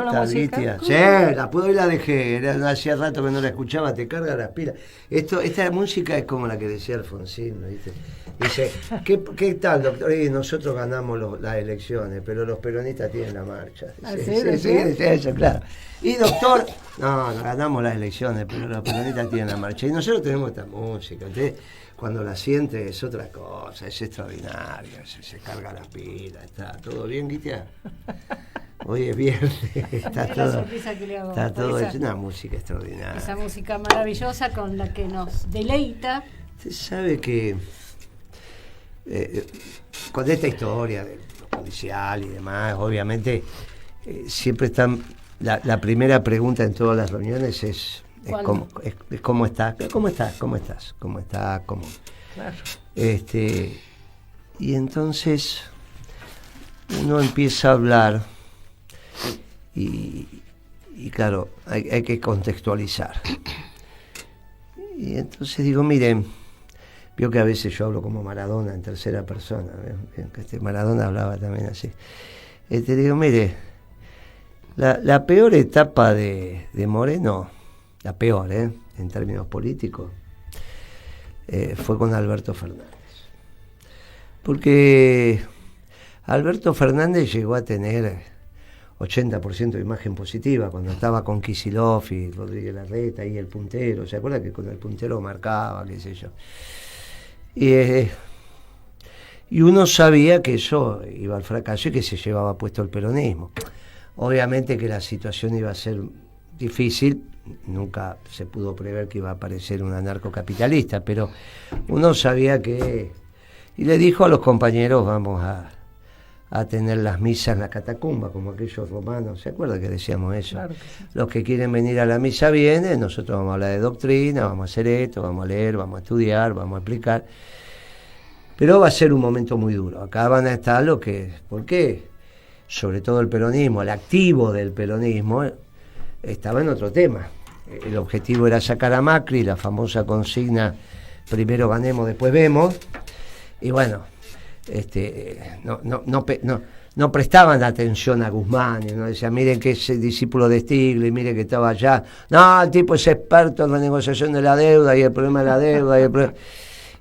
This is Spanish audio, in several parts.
gustó la música? Vitia? Sí, la puedo y la dejé. Hacía rato que no la escuchaba, te carga las pilas. Esta música es como la que decía Alfonsín, ¿no? ¿Viste? Dice, ¿qué tal, doctor? Nosotros ganamos las elecciones, pero los peronistas tienen la marcha. Sí, eso, claro. Y doctor, no ganamos las elecciones, pero los peronistas tienen la marcha. Y nosotros tenemos esta música. Entonces, cuando la siente es otra cosa, es extraordinaria, se carga las pilas, está todo bien, Guitia. Hoy es viernes, está todo, es una música extraordinaria. Esa música maravillosa con la que nos deleita. Usted sabe que con esta historia de lo policial y demás, obviamente siempre están, la primera pregunta en todas las reuniones es ¿cómo estás? Claro. Y entonces uno empieza a hablar y claro, hay que contextualizar. Y entonces digo, miren, vio que a veces yo hablo como Maradona en tercera persona, Maradona hablaba también así. Digo, mire, la peor etapa de Moreno, la peor, en términos políticos, fue con Alberto Fernández. Porque Alberto Fernández llegó a tener 80% de imagen positiva cuando estaba con Kicillof y Rodríguez Larreta y el puntero. ¿Se acuerda que con el puntero marcaba, qué sé yo? Y uno sabía que eso iba al fracaso y que se llevaba puesto el peronismo. Obviamente que la situación iba a ser difícil, nunca se pudo prever que iba a aparecer un anarcocapitalista, pero uno sabía que... Y le dijo a los compañeros, vamos a tener las misas en la catacumba, como aquellos romanos, ¿se acuerda que decíamos eso? Claro que sí. Los que quieren venir a la misa vienen, nosotros vamos a hablar de doctrina, vamos a hacer esto, vamos a leer, vamos a estudiar, vamos a explicar, pero va a ser un momento muy duro. Acá van a estar los que, ¿por qué? Sobre todo el peronismo, el activo del peronismo, estaba en otro tema. El objetivo era sacar a Macri, la famosa consigna, primero ganemos, después vemos, y bueno, no prestaban atención a Guzmán, y no decían, miren que es discípulo de Stiglitz, miren que estaba allá, no, el tipo es experto en la negociación de la deuda y el problema de la deuda,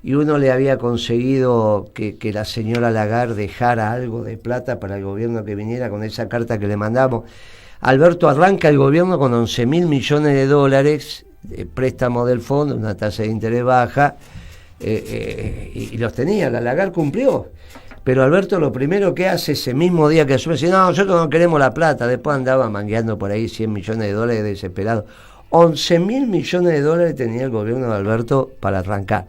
y uno le había conseguido que la señora Lagarde dejara algo de plata para el gobierno que viniera con esa carta que le mandamos. Alberto arranca el gobierno con 11.000 millones de dólares de préstamo del fondo, una tasa de interés baja, y los tenía, la Lagarde cumplió. Pero Alberto lo primero que hace ese mismo día que asume, dice, no, nosotros no queremos la plata. Después andaba mangueando por ahí 100 millones de dólares desesperado. 11.000 millones de dólares tenía el gobierno de Alberto para arrancar.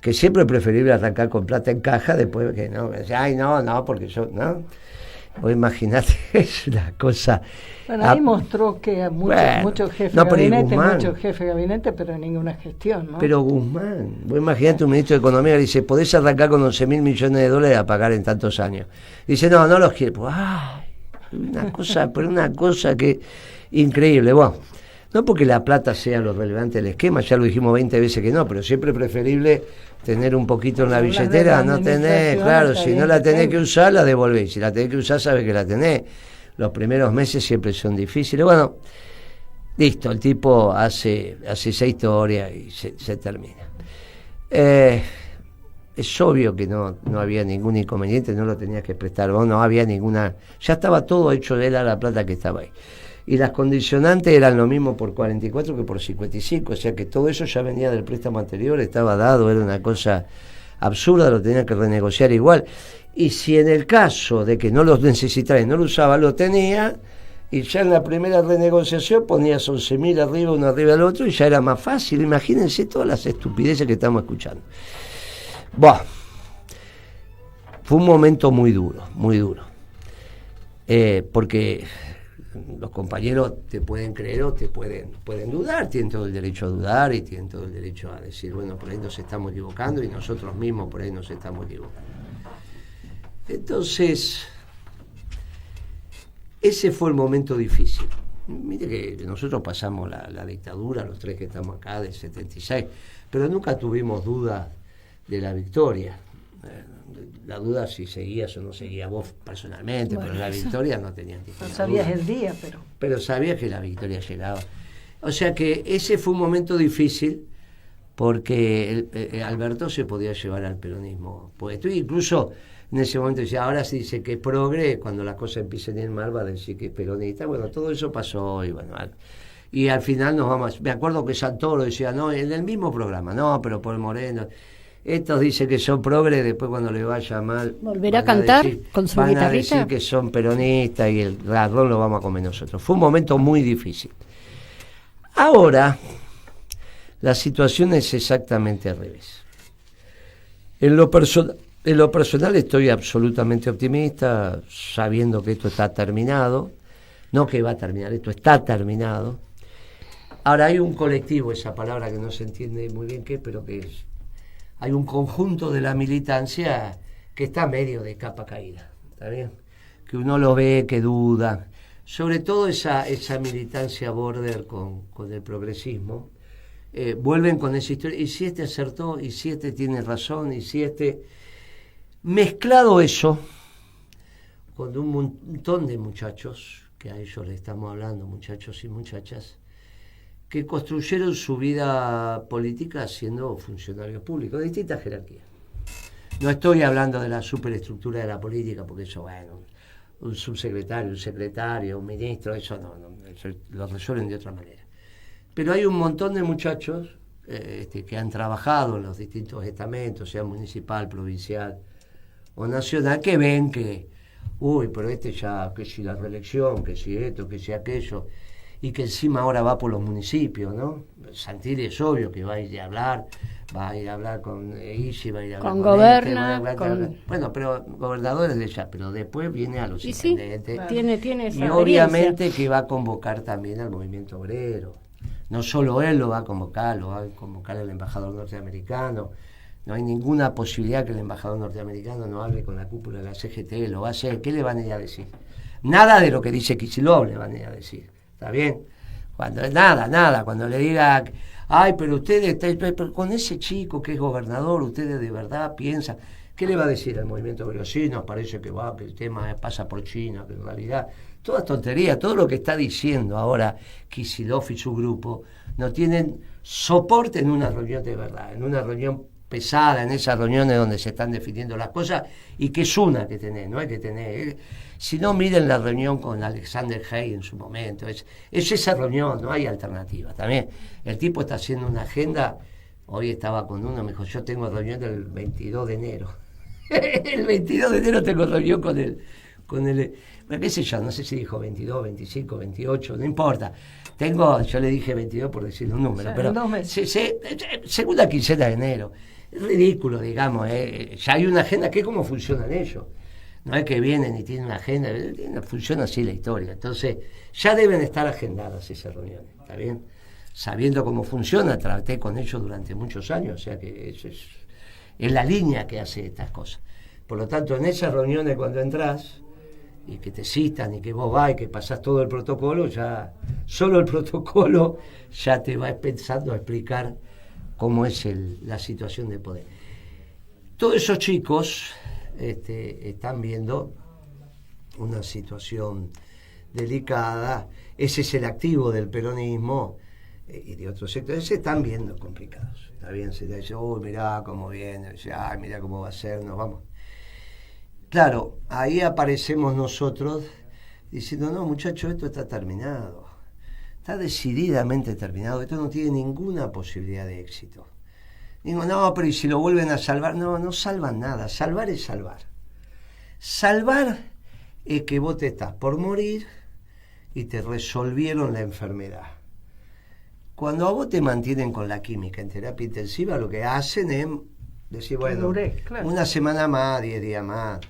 Que siempre es preferible arrancar con plata en caja después que no, ay no, porque yo, ¿no? Vos imaginate, es una cosa... Bueno, ahí mostró que muchos jefes de gabinete, pero ninguna gestión, ¿no? Pero Guzmán, vos imaginate un ministro de Economía que dice, podés arrancar con 11.000 millones de dólares a pagar en tantos años. Dice, no los quiero. Pues, una cosa que increíble. Bueno, no porque la plata sea lo relevante del esquema, ya lo dijimos 20 veces que no, pero siempre es preferible tener un poquito en la billetera, no tener, claro, si no la tenés que usar, la devolvés, si la tenés que usar, sabes que la tenés. Los primeros meses siempre son difíciles. Bueno, listo, el tipo hace esa historia y se termina. Es obvio que no había ningún inconveniente, no lo tenías que prestar vos, no había ninguna... Ya estaba todo hecho de él a la plata que estaba ahí. Y las condicionantes eran lo mismo por 44 que por 55, o sea que todo eso ya venía del préstamo anterior, estaba dado, era una cosa absurda, lo tenía que renegociar igual. Y si en el caso de que no los necesitara y no lo usaba, lo tenía, y ya en la primera renegociación ponías 11.000 arriba, uno arriba del otro, y ya era más fácil. Imagínense todas las estupideces que estamos escuchando. Buah, fue un momento muy duro, porque los compañeros te pueden creer o te pueden dudar, tienen todo el derecho a dudar y tienen todo el derecho a decir, bueno, por ahí nos estamos equivocando y nosotros mismos por ahí nos estamos equivocando. Entonces, ese fue el momento difícil. Mire que nosotros pasamos la dictadura, los tres que estamos acá, del 76, pero nunca tuvimos duda de la victoria. la duda si seguías o no seguías vos personalmente, pero la victoria no tenías no sabías el día, pero sabías que la victoria llegaba. O sea que ese fue un momento difícil, porque Alberto se podía llevar al peronismo puesto. Incluso en ese momento decía, ahora se dice que es progre, cuando las cosas empiecen a ir mal va a decir que es peronista. Bueno, todo eso pasó y bueno, y al final nos vamos. Me acuerdo que Santoro decía, no, en el mismo programa, no, pero por Moreno. Estos dicen que son progres, después cuando le vaya mal... ¿Volverá a cantar con su guitarrita? Van a decir que son peronistas y el ladrón lo vamos a comer nosotros. Fue un momento muy difícil. Ahora, la situación es exactamente al revés. En lo personal estoy absolutamente optimista, sabiendo que esto está terminado. No que va a terminar, esto está terminado. Ahora hay un colectivo, esa palabra que no se entiende muy bien qué, pero que es... Hay un conjunto de la militancia que está medio de capa caída, ¿está bien? Que uno lo ve, que duda. Sobre todo esa militancia border con el progresismo. Vuelven con esa historia, y si este acertó, y si este tiene razón, y si este... Mezclado eso con un montón de muchachos, que a ellos le estamos hablando, muchachos y muchachas, que construyeron su vida política siendo funcionarios públicos de distintas jerarquías. No estoy hablando de la superestructura de la política, porque eso, bueno, un subsecretario, un secretario, un ministro, eso no, eso lo resuelven de otra manera. Pero hay un montón de muchachos que han trabajado en los distintos estamentos, sea municipal, provincial o nacional, que ven que, pero ya, que si la reelección, que si esto, que si aquello, y que encima ahora va por los municipios, ¿no? Santilli es obvio que va a ir a hablar con Isi, va a ir a hablar con Goberna, bueno, pero gobernadores de ella, pero después viene a los intendentes. Sí, tiene esa y obviamente que va a convocar también al movimiento obrero. No solo él lo va a convocar el embajador norteamericano. No hay ninguna posibilidad que el embajador norteamericano no hable con la cúpula de la CGT, lo va a hacer. ¿Qué le van a ir a decir? Nada de lo que dice Kicillof le van a ir a decir. ¿Está bien? Nada. Cuando le diga, pero ustedes, pero con ese chico que es gobernador, ustedes de verdad piensan, ¿qué le va a decir al movimiento obrero? Sí, nos parece que el tema pasa por China, que en realidad, toda tontería, todo lo que está diciendo ahora Kicillof y su grupo, no tienen soporte en una reunión de verdad, en una reunión pesada, en esas reuniones donde se están definiendo las cosas, y que es una que tenés, no hay que tener... Si no, miren la reunión con Alexander Haig en su momento, es esa reunión, no hay alternativa. También el tipo está haciendo una agenda, hoy estaba con uno, me dijo, yo tengo reunión el 22 de enero. El 22 de enero tengo reunión con él, bueno, qué sé yo, no sé si dijo 22, 25, 28, no importa. Yo le dije 22 por decir un número, pero segunda quincena de enero. Es ridículo, digamos, ya hay una agenda, que es como funcionan ellos. No es que vienen y tienen una agenda, funciona así la historia. Entonces, ya deben estar agendadas esas reuniones, ¿está bien? Sabiendo cómo funciona, traté con ellos durante muchos años, o sea que es la línea que hace estas cosas. Por lo tanto, en esas reuniones cuando entras, y que te citan, y que vos vas y que pasás todo el protocolo, ya solo el protocolo ya te va empezando a explicar cómo es la situación de poder. Todos esos chicos están viendo una situación delicada. Ese es el activo del peronismo y de otros sectores, se están viendo complicados. Está bien, se dice, mirá cómo viene, mirá cómo va a ser, nos vamos. Claro, ahí aparecemos nosotros diciendo, no, muchachos, esto está terminado. Está decididamente terminado. Esto no tiene ninguna posibilidad de éxito. Digo, no, pero ¿y si lo vuelven a salvar? No salvan nada. Salvar es salvar. Salvar es que vos te estás por morir y te resolvieron la enfermedad. Cuando a vos te mantienen con la química en terapia intensiva, lo que hacen es decir, bueno, una semana más, 10 días más.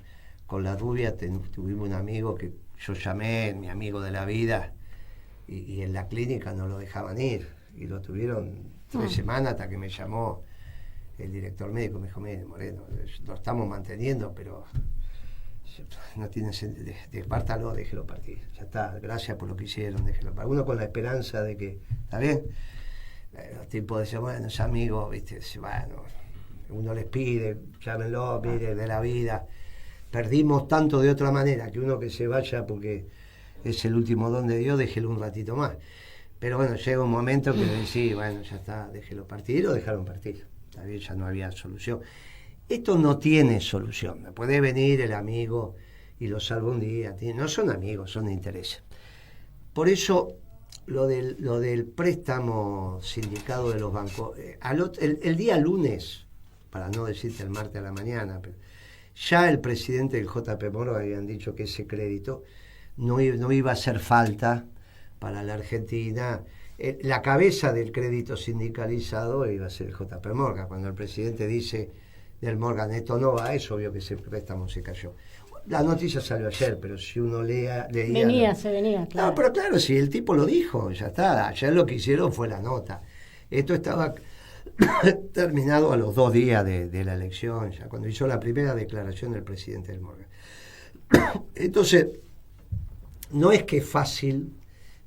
Con la rubia tuvimos un amigo que yo llamé, mi amigo de la vida, y en la clínica no lo dejaban ir. Y lo tuvieron 3 semanas hasta que me llamó el director médico. Me dijo, mire, Moreno, lo estamos manteniendo, pero no tiene sentido. Pártalo, déjelo partir. Ya está, gracias por lo que hicieron, déjelo partir. Uno con la esperanza de que, ¿está bien? Los tipos decían, bueno, es amigo, ¿viste? Bueno, uno les pide, llámenlo, mire, de la vida. Perdimos tanto de otra manera, que uno que se vaya porque es el último don de Dios, déjelo un ratito más. Pero bueno, llega un momento que decís, bueno, ya está, déjelo partir, o dejaron partir. Está bien, ya no había solución. Esto no tiene solución. Puede venir el amigo y lo salva un día. No son amigos, son de intereses. Por eso, lo del préstamo sindicado de los bancos, el día lunes, para no decirte el martes a la mañana, pero ya el presidente del JP Morgan habían dicho que ese crédito no iba a hacer falta para la Argentina. La cabeza del crédito sindicalizado iba a ser el JP Morgan. Cuando el presidente dice del Morgan, esto no va, es obvio que ese préstamo se cayó. La noticia salió ayer, pero si uno leía... Se venía, claro. No, pero claro, si el tipo lo dijo, ya está. Ayer lo que hicieron fue la nota. Esto estaba terminado a los 2 días de la elección, ya cuando hizo la primera declaración del presidente del Morgan. Entonces, no es que es fácil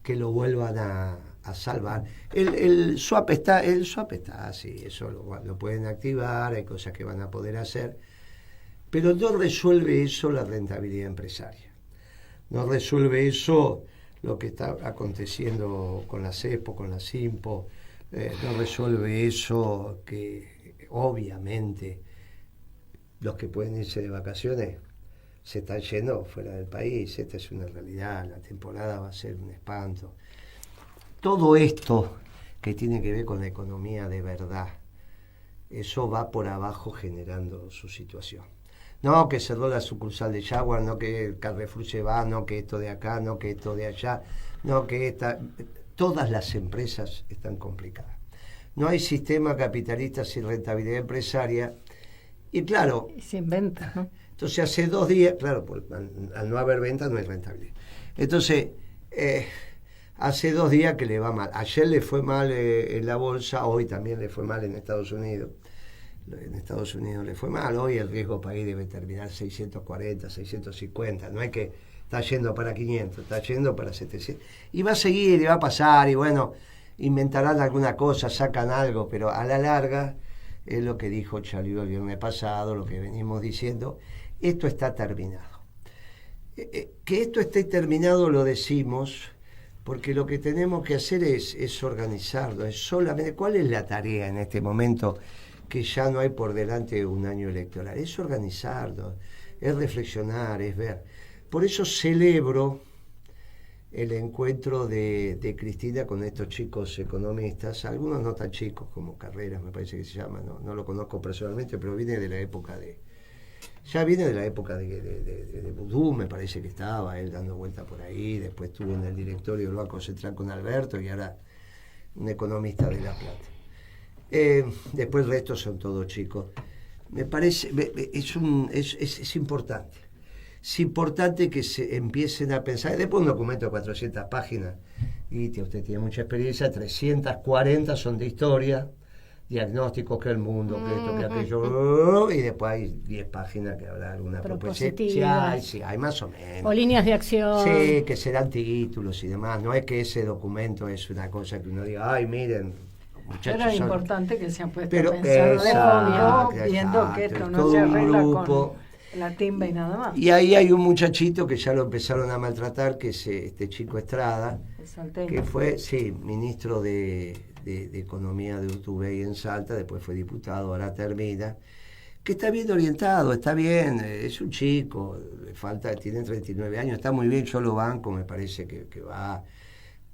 que lo vuelvan a salvar. El swap está, sí, eso lo pueden activar, hay cosas que van a poder hacer, pero no resuelve eso la rentabilidad empresaria. No resuelve eso lo que está aconteciendo con la CEPO, con la SIMPO, no resuelve eso que obviamente los que pueden irse de vacaciones se están yendo fuera del país. Esta es una realidad, la temporada va a ser un espanto. Todo esto que tiene que ver con la economía de verdad, eso va por abajo generando su situación. No que cerró la sucursal de Jaguar, no que el Carrefour se va, no que esto de acá, no que esto de allá, no que todas las empresas están complicadas. No hay sistema capitalista sin rentabilidad empresaria. Y claro... Sin venta, ¿no? Entonces hace 2 días, claro, al no haber venta no hay rentabilidad. Entonces, hace 2 días que le va mal. Ayer le fue mal en la bolsa, hoy también le fue mal en Estados Unidos. En Estados Unidos le fue mal, hoy el riesgo país debe terminar 640, 650, no hay que está yendo para 500, está yendo para 700. Y va a seguir, y va a pasar, y bueno, inventarán alguna cosa, sacan algo, pero a la larga, es lo que dijo Chalío el viernes pasado, lo que venimos diciendo, esto está terminado. Que esto esté terminado lo decimos porque lo que tenemos que hacer es organizarlo, es solamente, ¿cuál es la tarea en este momento que ya no hay por delante un año electoral? Es organizarlo, es reflexionar, es ver. Por eso celebro el encuentro de Cristina con estos chicos economistas, algunos no tan chicos como Carreras, me parece que se llama, no lo conozco personalmente, pero viene de la época de Vudú, me parece que estaba él dando vuelta por ahí, después estuvo en el directorio del Banco Central con Alberto y ahora un economista de La Plata. Después el resto son todos chicos. Me parece, es importante. Es importante que se empiecen a pensar. Después un documento de 400 páginas, y usted tiene mucha experiencia, 340 son de historia, diagnósticos que el mundo, que esto, que aquello, y después hay 10 páginas que habrá alguna propuesta. Sí, hay más o menos. O líneas de acción. Sí, que serán títulos y demás. No es que ese documento es una cosa que uno diga, ay, miren, muchachos. Pero es importante que se han puesto pero a pensar de fondo, exacto, viendo que esto no se arregla con la timba y nada más. Y ahí hay un muchachito que ya lo empezaron a maltratar, que es este chico Estrada, que fue, ministro de Economía de Urtubey en Salta, después fue diputado, ahora termina, que está bien orientado, está bien, es un chico, le falta, tiene 39 años, está muy bien, yo lo banco, me parece que va,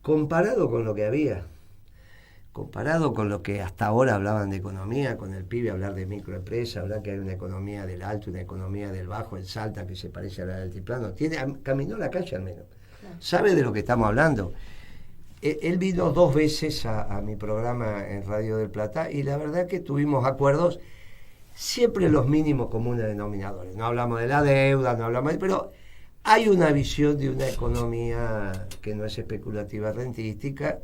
comparado con lo que había, comparado con lo que hasta ahora hablaban de economía, con el pibe hablar de microempresa, hablar que hay una economía del alto, una economía del bajo, en Salta que se parece a la del altiplano, caminó la calle al menos, sabe de lo que estamos hablando. Él vino 2 veces a mi programa en Radio del Plata y la verdad que tuvimos acuerdos, siempre los mínimos comunes denominadores. No hablamos de la deuda, no hablamos pero hay una visión de una economía que no es especulativa rentística,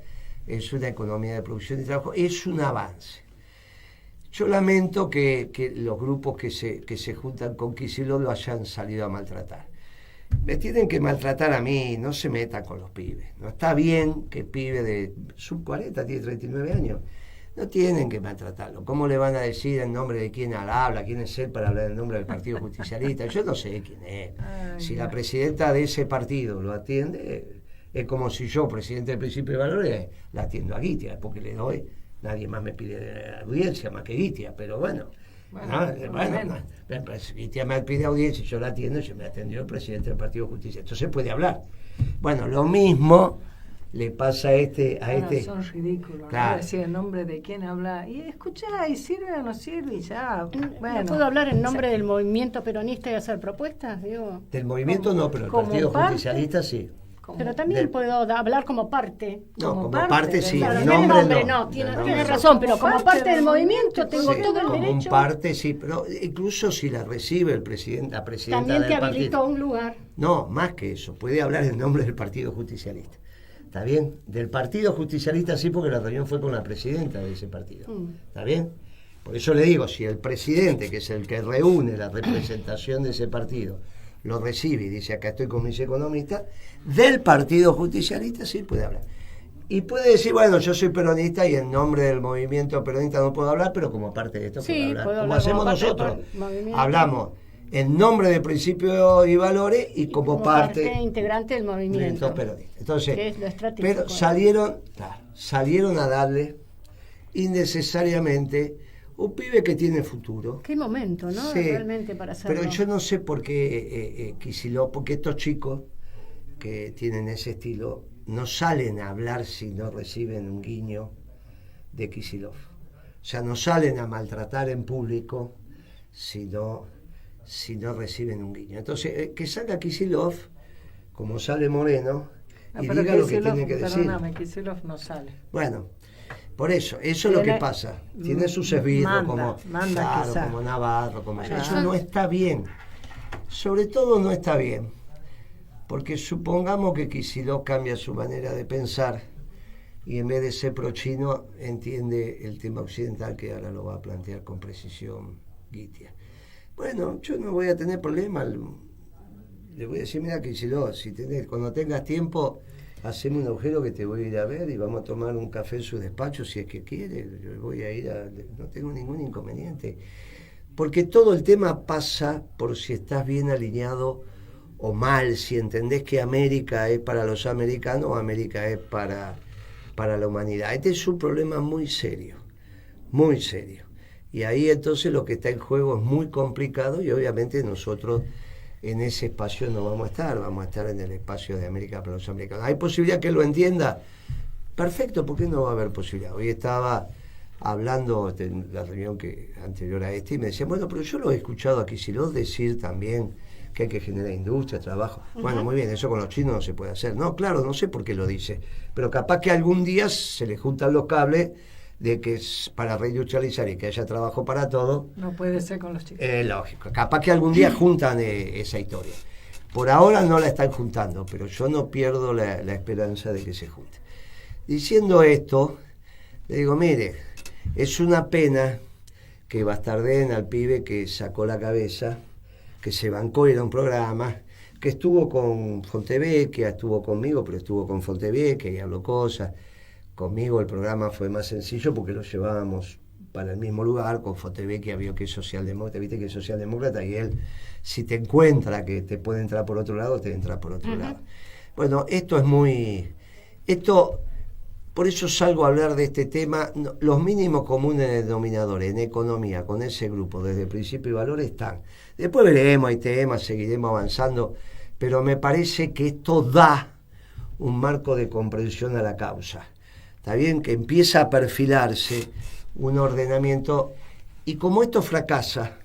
es una economía de producción y trabajo, es un avance. Yo lamento que los grupos que se juntan con Kicillof lo hayan salido a maltratar. Me tienen que maltratar a mí, no se metan con los pibes. No está bien que el pibe de sub 40, tiene 39 años, No tienen que maltratarlo. ¿Cómo le van a decir en nombre de quién habla? ¿Quién es él para hablar en nombre del Partido Justicialista? Yo no sé quién es. Si la presidenta de ese partido lo atiende, es como si yo, presidente del Principio de Valores, la atiendo a Guitia, porque le doy, nadie más me pide audiencia más que Guitia, pero bueno. Guitia me pide audiencia y yo la atiendo, y me atendió el presidente del Partido Justicia. Entonces puede hablar. Bueno, lo mismo le pasa a este. Son ridículos, claro. ¿no? Decir el nombre de quién habla y escuchá, y sirve o no sirve, y ya. Bueno, ¿No puedo hablar en nombre del movimiento peronista y hacer propuestas? Digo, del movimiento no, pero el Partido Justicialista sí. Pero también puedo hablar como parte. No, como parte sí, Claro, el el nombre no. Tiene Razón, pero como parte del movimiento tengo sí, todo el como derecho. Como parte sí, pero incluso si la recibe el presidente, la presidenta también del te habilitó partido. un lugar. No, más que eso, puede hablar en nombre del Partido Justicialista. ¿Está bien? Del Partido Justicialista sí, porque la reunión fue con la presidenta de ese partido. ¿Está bien? Por eso le digo, si el presidente, que es el que reúne la representación de ese partido, lo recibe y dice, acá estoy con mis economistas, del Partido Justicialista sí puede hablar. Y puede decir, bueno, yo soy peronista y en nombre del movimiento peronista no puedo hablar, pero como parte de esto sí, puedo hablar. Como hacemos nosotros. Hablamos en nombre de Principios y Valores y como parte integrante del movimiento peronista. Entonces, que es lo estratégico. pero salieron a darle innecesariamente un pibe que tiene futuro. Qué momento, ¿no? Sí, realmente para hacerlo. pero yo no sé por qué Kicillof, porque estos chicos que tienen ese estilo no salen a hablar si no reciben un guiño de Kicillof. O sea, no salen a maltratar en público si no reciben un guiño. Entonces, que salga Kicillof, como sale Moreno, y diga lo que tiene que decir. Perdóname, Kicillof no sale. Bueno, por eso es lo que pasa. Tiene sus esbirros como Navarro, como eso no está bien. Sobre todo no está bien. Porque supongamos que Kicillof cambia su manera de pensar y en vez de ser pro-chino entiende el tema occidental, que ahora lo va a plantear con precisión Guitia. Bueno, yo no voy a tener problema. Le voy a decir, mira Kicillof, cuando tengas tiempo, haceme un agujero que te voy a ir a ver y vamos a tomar un café en su despacho si es que quiere. Yo voy a ir no tengo ningún inconveniente. Porque todo el tema pasa por si estás bien alineado o mal, si entendés que América es para los americanos o América es para la humanidad. Este es un problema muy serio, muy serio. Y ahí entonces lo que está en juego es muy complicado y obviamente nosotros en ese espacio no vamos a estar en el espacio de América para los americanos. ¿Hay posibilidad que lo entienda? Perfecto, ¿por qué no va a haber posibilidad? Hoy estaba hablando en la reunión anterior a y me decía, bueno, pero yo lo he escuchado a Kicillof decir también que hay que generar industria, trabajo. Bueno, muy bien, eso con los chinos no se puede hacer. No, claro, no sé por qué lo dice, pero capaz que algún día se le juntan los cables de que para reindustrializar y que haya trabajo para todo. No puede ser con los chicos. Lógico, capaz que algún día juntan esa historia. Por ahora no la están juntando, pero yo no pierdo la esperanza de que se junte. Diciendo esto, le digo, mire, es una pena que bastardeen al pibe que sacó la cabeza, que se bancó, era un programa, que estuvo con Fontevecchia, estuvo conmigo, pero estuvo con Fontevecchia y habló cosas. Conmigo el programa fue más sencillo porque lo llevábamos para el mismo lugar. Con Fontevecchia vio que es socialdemócrata, viste que es socialdemócrata, y él, si te encuentra que te puede entrar por otro lado, te entra por otro lado. Bueno, por eso salgo a hablar de este tema. Los mínimos comunes denominadores en economía con ese grupo desde Principio y Valores están. Después veremos, hay temas, seguiremos avanzando, pero me parece que esto da un marco de comprensión a la causa. Está bien que empieza a perfilarse un ordenamiento y como esto fracasa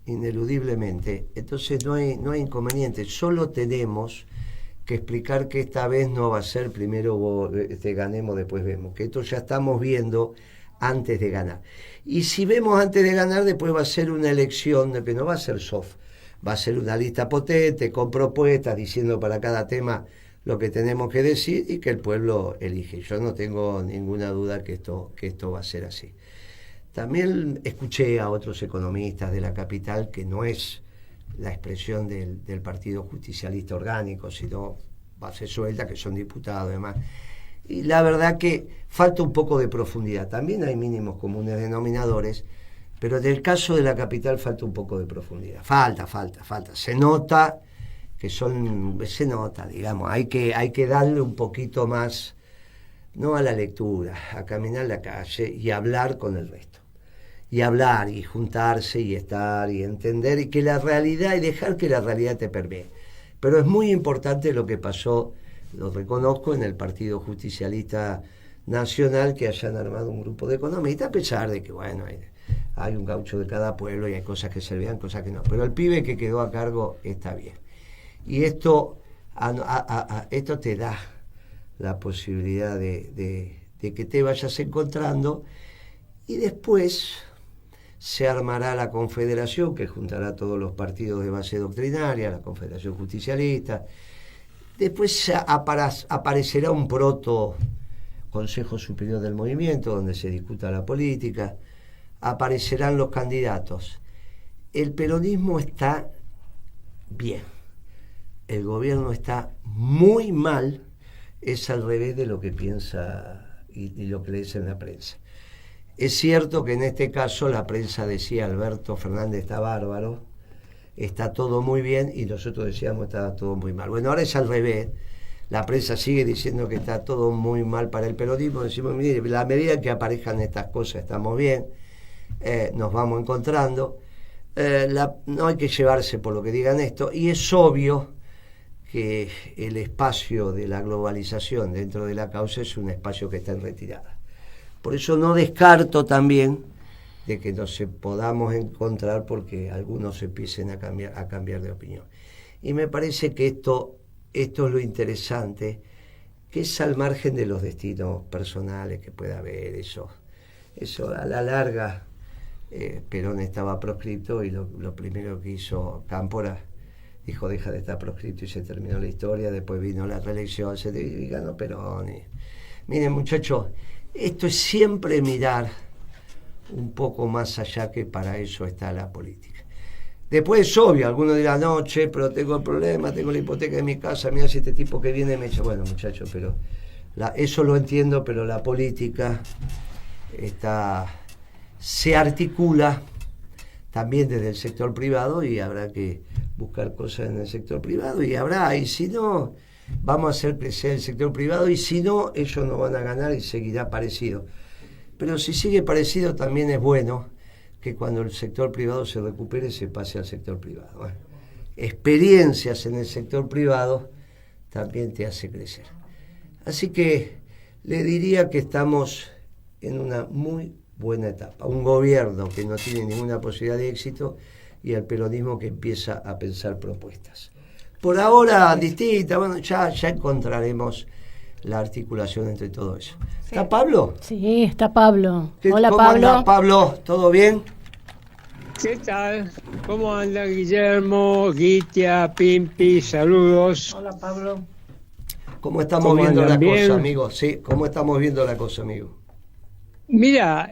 ineludiblemente, entonces no hay inconveniente, solo tenemos que explicar que esta vez no va a ser primero ganemos, después vemos, que esto ya estamos viendo antes de ganar. Y si vemos antes de ganar, después va a ser una elección que no va a ser soft, va a ser una lista potente, con propuestas, diciendo para cada tema lo que tenemos que decir y que el pueblo elige. Yo no tengo ninguna duda que esto va a ser así. También escuché a otros economistas de la capital, que no es la expresión del Partido Justicialista orgánico, sino base suelta, que son diputados y demás, Y la verdad que falta un poco de profundidad. También hay mínimos comunes denominadores, pero en el caso de la capital falta un poco de profundidad. Falta. Se nota digamos, hay que darle un poquito más, no a la lectura, a caminar la calle y hablar con el resto. Y hablar, y juntarse, y estar, y entender, y que la realidad, y dejar que la realidad te permee. Pero es muy importante lo que pasó, lo reconozco, en el Partido Justicialista Nacional, que hayan armado un grupo de economistas, a pesar de que, bueno, hay un gaucho de cada pueblo y hay cosas que servían, cosas que no. Pero el pibe que quedó a cargo está bien. Y esto te da la posibilidad de que te vayas encontrando, y después se armará la confederación que juntará a todos los partidos de base doctrinaria, la Confederación Justicialista. Después aparecerá un proto Consejo Superior del Movimiento donde se discuta la política, aparecerán los candidatos. El peronismo está bien, el gobierno está muy mal, es al revés de lo que piensa y lo que le dice en la prensa. Es cierto que en este caso la prensa decía Alberto Fernández está bárbaro, está todo muy bien, y nosotros decíamos está todo muy mal. Bueno, ahora es al revés. La prensa sigue diciendo que está todo muy mal para el peronismo. Decimos, mire, a la medida que aparezcan estas cosas estamos bien, nos vamos encontrando. No hay que llevarse por lo que digan esto, y es obvio que el espacio de la globalización dentro de la causa es un espacio que está en retirada. Por eso no descarto también de que nos podamos encontrar porque algunos empiecen a cambiar de opinión. Y me parece que esto es lo interesante, que es al margen de los destinos personales que pueda haber. Eso a la larga, Perón estaba proscripto, y lo primero que hizo Cámpora, dijo deja de estar proscripto, y se terminó la historia. Después vino la reelección, y ganó Perón. Miren, muchachos, esto es siempre mirar un poco más allá, que para eso está la política. Después es obvio, algunos dirán, no, pero tengo el problema, tengo la hipoteca de mi casa, mira si este tipo que viene me echa. Bueno, muchachos, pero eso lo entiendo, pero la política se articula también desde el sector privado, y habrá que buscar cosas en el sector privado, y si no, vamos a hacer crecer el sector privado, y si no, ellos no van a ganar y seguirá parecido. Pero si sigue parecido, también es bueno que cuando el sector privado se recupere se pase al sector privado. Bueno, experiencias en el sector privado también te hace crecer. Así que le diría que estamos en una muy buena etapa. Un gobierno que no tiene ninguna posibilidad de éxito, y el peronismo que empieza a pensar propuestas. Por ahora distintas, bueno, ya encontraremos la articulación entre todo eso. Sí. ¿Está Pablo? Sí, está Pablo. Hola, ¿Cómo Pablo. anda, Pablo? ¿Todo bien? ¿Qué tal? ¿Cómo anda Guillermo, Guitia, Pimpi? Saludos. Hola, Pablo. ¿Cómo estamos viendo la cosa, amigo? Sí, ¿cómo estamos viendo la cosa, amigo? Mira,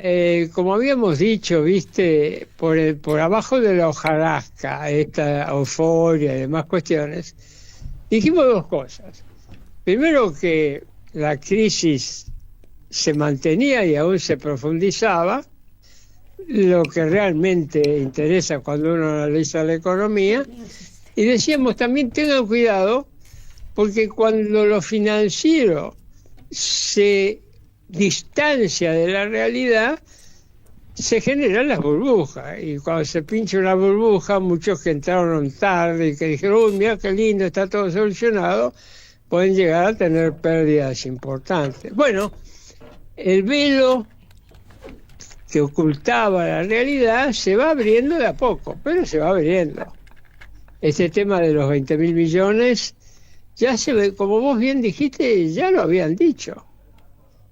como habíamos dicho, viste, por abajo de la hojarasca, esta euforia y demás cuestiones, dijimos dos cosas. Primero, que la crisis se mantenía y aún se profundizaba, lo que realmente interesa cuando uno analiza la economía, y decíamos también tengan cuidado, porque cuando lo financiero se distancia de la realidad, se generan las burbujas, y cuando se pincha una burbuja, muchos que entraron tarde y que dijeron, uy, mira qué lindo, está todo solucionado, pueden llegar a tener pérdidas importantes. Bueno, el velo que ocultaba la realidad se va abriendo de a poco, pero se va abriendo. Este tema de los 20.000 millones, ya se ve, como vos bien dijiste, ya lo habían dicho.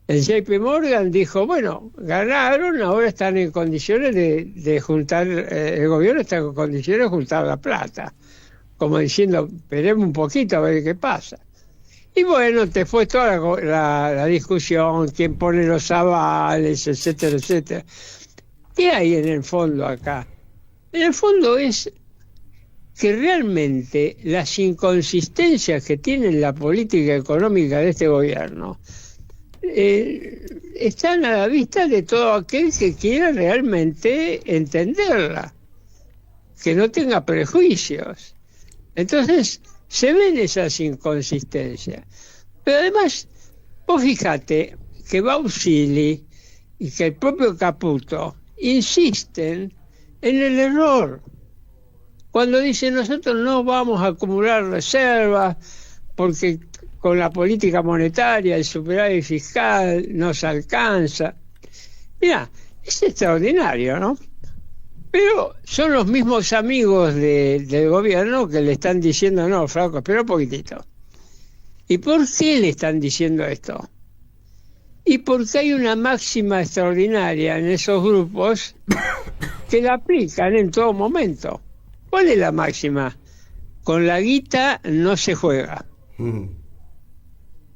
El JP Morgan dijo, bueno, ganaron, ahora están en condiciones de juntar, el gobierno está en condiciones de juntar la plata. Como diciendo, esperemos un poquito a ver qué pasa. Y bueno, te fue toda la discusión, quién pone los avales, etcétera, etcétera. ¿Qué hay en el fondo acá? En el fondo es que realmente las inconsistencias que tiene la política económica de este gobierno están a la vista de todo aquel que quiera realmente entenderla, que no tenga prejuicios. Entonces, se ven esas inconsistencias. Pero además, vos fíjate que Bausili y que el propio Caputo insisten en el error. Cuando dicen nosotros no vamos a acumular reservas porque con la política monetaria el superávit fiscal nos alcanza. Mira, es extraordinario, ¿no? Pero son los mismos amigos del gobierno que le están diciendo, no, flaco, espera un poquitito. ¿Y por qué le están diciendo esto? Y porque hay una máxima extraordinaria en esos grupos que la aplican en todo momento. ¿Cuál es la máxima? Con la guita no se juega.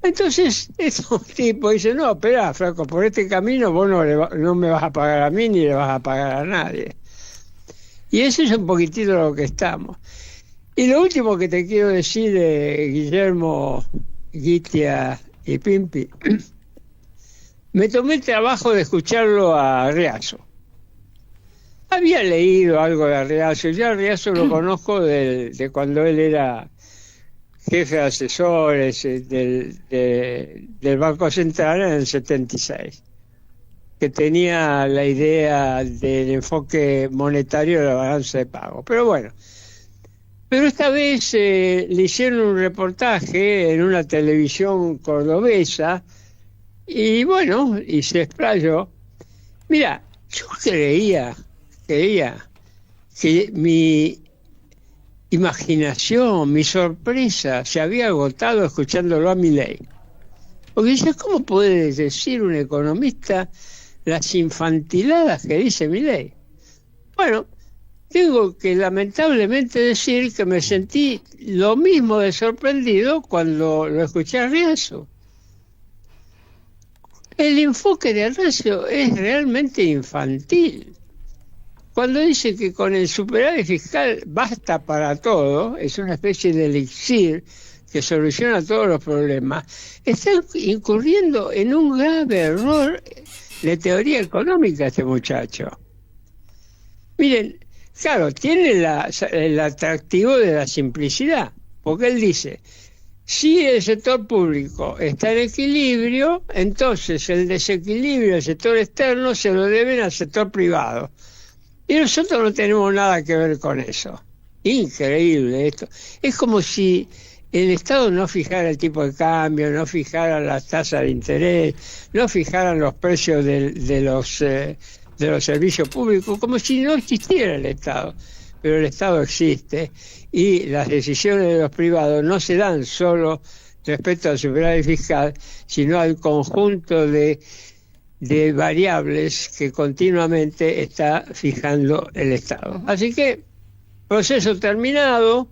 Entonces, estos tipos dicen, no, espera, flaco, por este camino vos no me vas a pagar a mí ni le vas a pagar a nadie. Y eso es un poquitito lo que estamos. Y lo último que te quiero decir de Guillermo, Gitia y Pimpi, me tomé el trabajo de escucharlo a Riazo. Había leído algo de Riazo, yo a Riazo lo conozco de cuando él era jefe de asesores del Banco Central en el 76. Que tenía la idea del enfoque monetario de la balanza de pago. Pero esta vez le hicieron un reportaje en una televisión cordobesa y se explayó. Mira, yo creía que mi imaginación, mi sorpresa se había agotado escuchándolo a Milei. Porque dice, ¿cómo puede decir un economista las infantiladas que dice Milei? Bueno, tengo que lamentablemente decir que me sentí lo mismo de sorprendido cuando lo escuché a Riazo. El enfoque de Riazo es realmente infantil. Cuando dice que con el superávit fiscal basta para todo, es una especie de elixir que soluciona todos los problemas, está incurriendo en un grave error de teoría económica este muchacho. Miren, claro, tiene el atractivo de la simplicidad, porque él dice, si el sector público está en equilibrio, entonces el desequilibrio del sector externo se lo deben al sector privado. Y nosotros no tenemos nada que ver con eso. Increíble esto. Es como si el Estado no fijara el tipo de cambio, no fijara las tasas de interés, no fijara los precios de los servicios públicos, como si no existiera el Estado. Pero el Estado existe y las decisiones de los privados no se dan solo respecto al superávit fiscal, sino al conjunto de variables que continuamente está fijando el Estado. Así que, proceso terminado,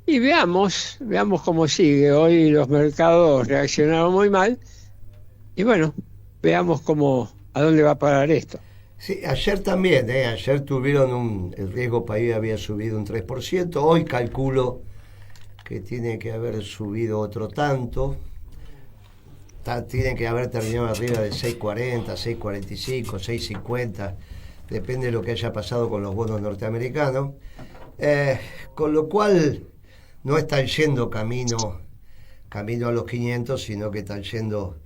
y veamos cómo sigue. Hoy los mercados reaccionaron muy mal, y veamos a dónde va a parar esto. Sí, ayer también, ayer tuvieron el riesgo país había subido un 3%, hoy calculo que tiene que haber subido otro tanto. Tienen que haber terminado arriba de 6.40, 6.45, 6.50, depende de lo que haya pasado con los bonos norteamericanos, con lo cual no están yendo camino a los 500, sino que están yendo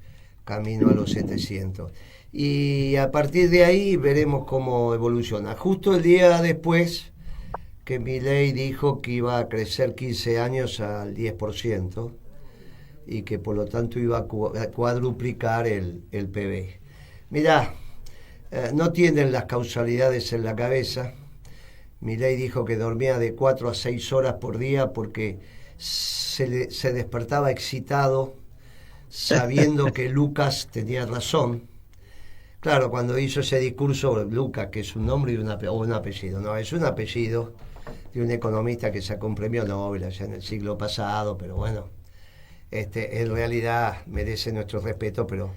camino a los 700. Y a partir de ahí veremos cómo evoluciona. Justo el día después que Milei dijo que iba a crecer 15 años al 10%, y que por lo tanto iba a cuadruplicar el PBI. Mirá, no tienen las causalidades en la cabeza. Milei dijo que dormía de 4 a 6 horas por día porque se despertaba excitado sabiendo que Lucas tenía razón. Claro, cuando hizo ese discurso, Lucas, que es un nombre y un apellido, no, es un apellido de un economista que sacó un premio Nobel allá en el siglo pasado, pero en realidad merece nuestro respeto, pero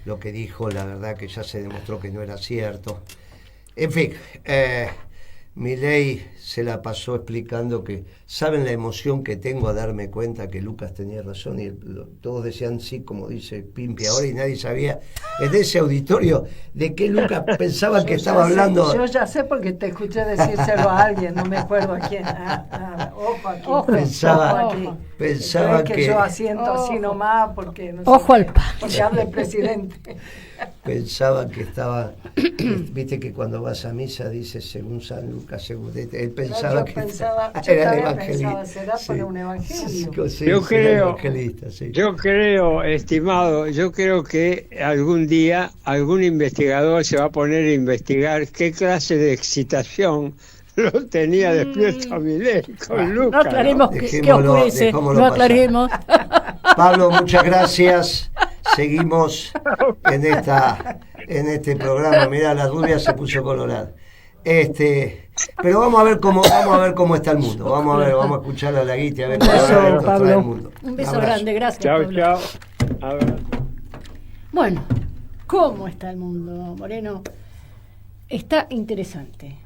lo que dijo, la verdad que ya se demostró que no era cierto. En fin, Milei se la pasó explicando que, ¿saben la emoción que tengo a darme cuenta que Lucas tenía razón? Y todos decían sí, como dice Pimpi ahora, y nadie sabía en ese auditorio de qué Lucas pensaba que estaba hablando. Yo ya sé porque te escuché decírselo a alguien, no me acuerdo a quién. Ojo aquí. Pensaba que yo asiento así nomás porque no ojo al pan. Porque habla el presidente. Pensaba que estaba, viste que cuando vas a misa dice según San Lucas, según él pensaba que era el evangelista. Será para un evangelio. Sí, yo creo, estimado, que algún día algún investigador se va a poner a investigar qué clase de excitación lo tenía despierto a Milei con Lucas. No aclaremos qué oscurece, no aclaremos. Pablo, muchas gracias. Seguimos en este programa. Mirá, la rubia se puso colorada. Pero vamos a ver cómo está el mundo. Vamos a escuchar a la Guiti a ver cómo está el mundo. Un beso grande, gracias. Chao, Pablo. chao. Abrazo. Bueno, ¿cómo está el mundo, Moreno? Está interesante,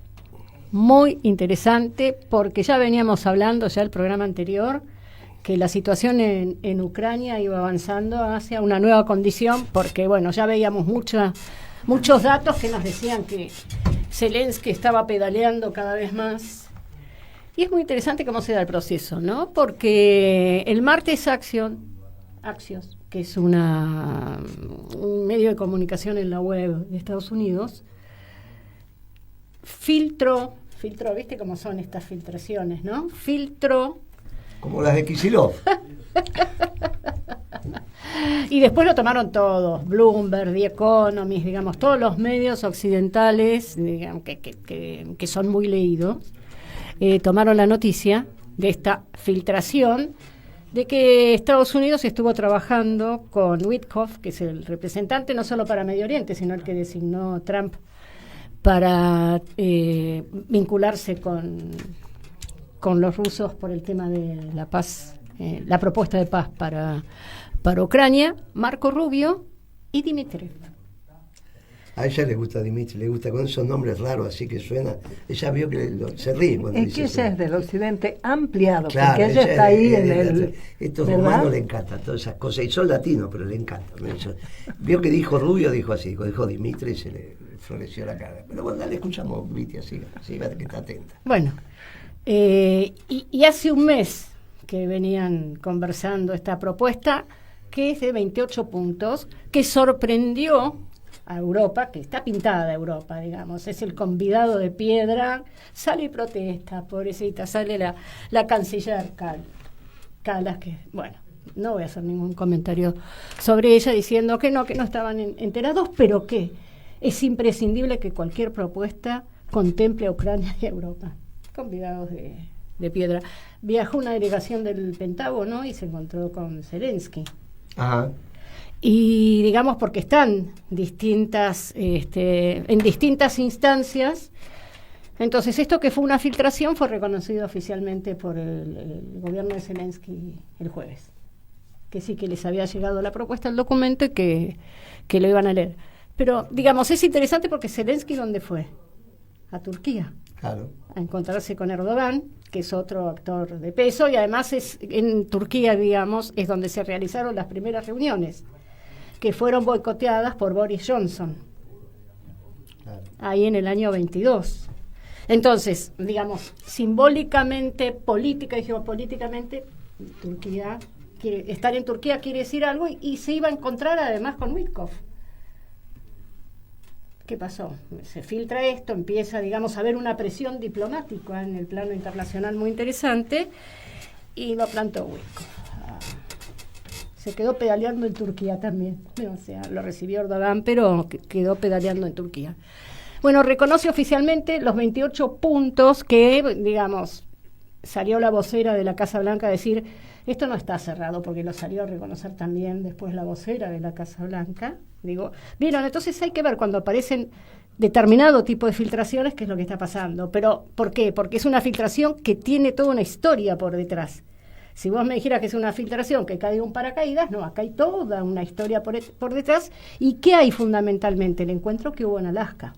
muy interesante, porque ya veníamos hablando ya el programa anterior que la situación en Ucrania iba avanzando hacia una nueva condición, porque bueno, ya veíamos muchos datos que nos decían que Zelensky estaba pedaleando cada vez más. Y es muy interesante cómo se da el proceso, ¿no? Porque el martes Axios, que es un medio de comunicación en la web de Estados Unidos, filtró, ¿viste cómo son estas filtraciones, no? Filtró como las de Kicillof. Y después lo tomaron todos, Bloomberg, The Economist, digamos, todos los medios occidentales, digamos, que son muy leídos, tomaron la noticia de esta filtración de que Estados Unidos estuvo trabajando con Witkoff, que es el representante no solo para Medio Oriente, sino el que designó Trump para vincularse con los rusos por el tema de la paz, la propuesta de paz para Ucrania, Marco Rubio y Dmitry. A ella le gusta Dmitry, le gusta con esos nombres raros, así que suena. Ella vio que se ríe cuando dice que ella es del occidente ampliado, claro, porque ella está ahí en el. Estos romanos le encantan todas esas cosas, y son latinos, pero le encantan. Vio que dijo Rubio, dijo así, dijo Dmitry, se le floreció la cara. Pero bueno, dale, escuchamos, Vitia, siga, que está atenta. Bueno. Y hace un mes que venían conversando esta propuesta, que es de 28 puntos, que sorprendió a Europa, que está pintada Europa, digamos, es el convidado de piedra, sale y protesta, pobrecita, sale la canciller Kallas, que, bueno, no voy a hacer ningún comentario sobre ella, diciendo que no estaban enterados, pero que es imprescindible que cualquier propuesta contemple a Ucrania y a Europa. Convidados de piedra. Viajó una delegación del Pentágono y se encontró con Zelensky. Ajá. Y digamos porque están en distintas instancias. Entonces esto que fue una filtración fue reconocido oficialmente por el gobierno de Zelensky el jueves. Que sí que les había llegado la propuesta, el documento, y que lo iban a leer. Pero digamos, es interesante porque Zelensky, ¿dónde fue? A Turquía. Claro. A encontrarse con Erdogan, que es otro actor de peso, y además es en Turquía, digamos, es donde se realizaron las primeras reuniones, que fueron boicoteadas por Boris Johnson, claro, ahí en el año 22. Entonces, digamos, simbólicamente, política y geopolíticamente, estar en Turquía quiere decir algo, y se iba a encontrar además con Witkoff. ¿Qué pasó? Se filtra esto, empieza, digamos, a haber una presión diplomática en el plano internacional muy interesante, y lo plantó Witkoff. Se quedó pedaleando en Turquía también. O sea, lo recibió Erdogan, pero quedó pedaleando en Turquía. Bueno, reconoce oficialmente los 28 puntos que, digamos, salió la vocera de la Casa Blanca a decir, esto no está cerrado, porque lo salió a reconocer también después la vocera de la Casa Blanca. Digo, vieron, entonces hay que ver cuando aparecen determinado tipo de filtraciones qué es lo que está pasando. Pero, ¿por qué? Porque es una filtración que tiene toda una historia por detrás. Si vos me dijeras que es una filtración que cae de un paracaídas, no, acá hay toda una historia por detrás. ¿Y qué hay fundamentalmente? El encuentro que hubo en Alaska.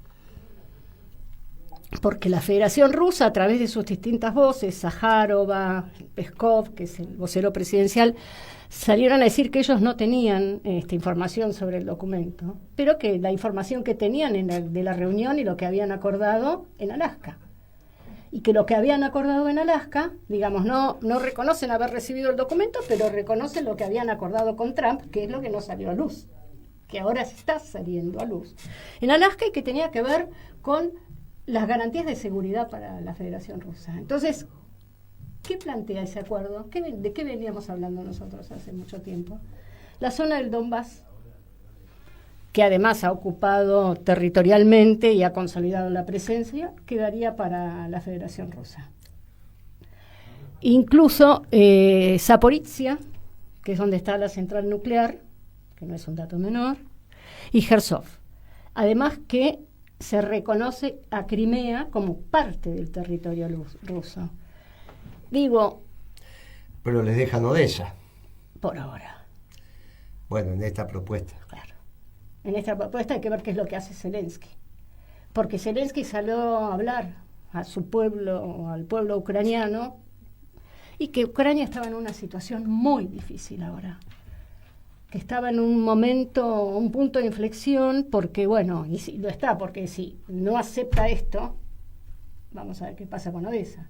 porque la Federación Rusa, a través de sus distintas voces, Sájarova, Peskov, que es el vocero presidencial, salieron a decir que ellos no tenían información sobre el documento, pero que la información que tenían de la reunión y lo que habían acordado en Alaska. Y que lo que habían acordado en Alaska, digamos, no reconocen haber recibido el documento, pero reconocen lo que habían acordado con Trump, que es lo que no salió a luz, que ahora está saliendo a luz en Alaska, y que tenía que ver con las garantías de seguridad para la Federación Rusa. Entonces, ¿qué plantea ese acuerdo? ¿De qué veníamos hablando nosotros hace mucho tiempo? La zona del Donbass, que además ha ocupado territorialmente y ha consolidado la presencia, quedaría para la Federación Rusa. Incluso Zaporizhia, que es donde está la central nuclear, que no es un dato menor, y Jersov. Además que se reconoce a Crimea como parte del territorio ruso. Digo... Pero les dejan Odessa. Por ahora. Bueno, en esta propuesta. Claro. En esta propuesta hay que ver qué es lo que hace Zelensky. Porque Zelensky salió a hablar a su pueblo, al pueblo ucraniano, y que Ucrania estaba en una situación muy difícil ahora. Que estaba en un momento, un punto de inflexión, porque bueno, y sí, lo está, porque si no acepta esto, vamos a ver qué pasa con Odessa.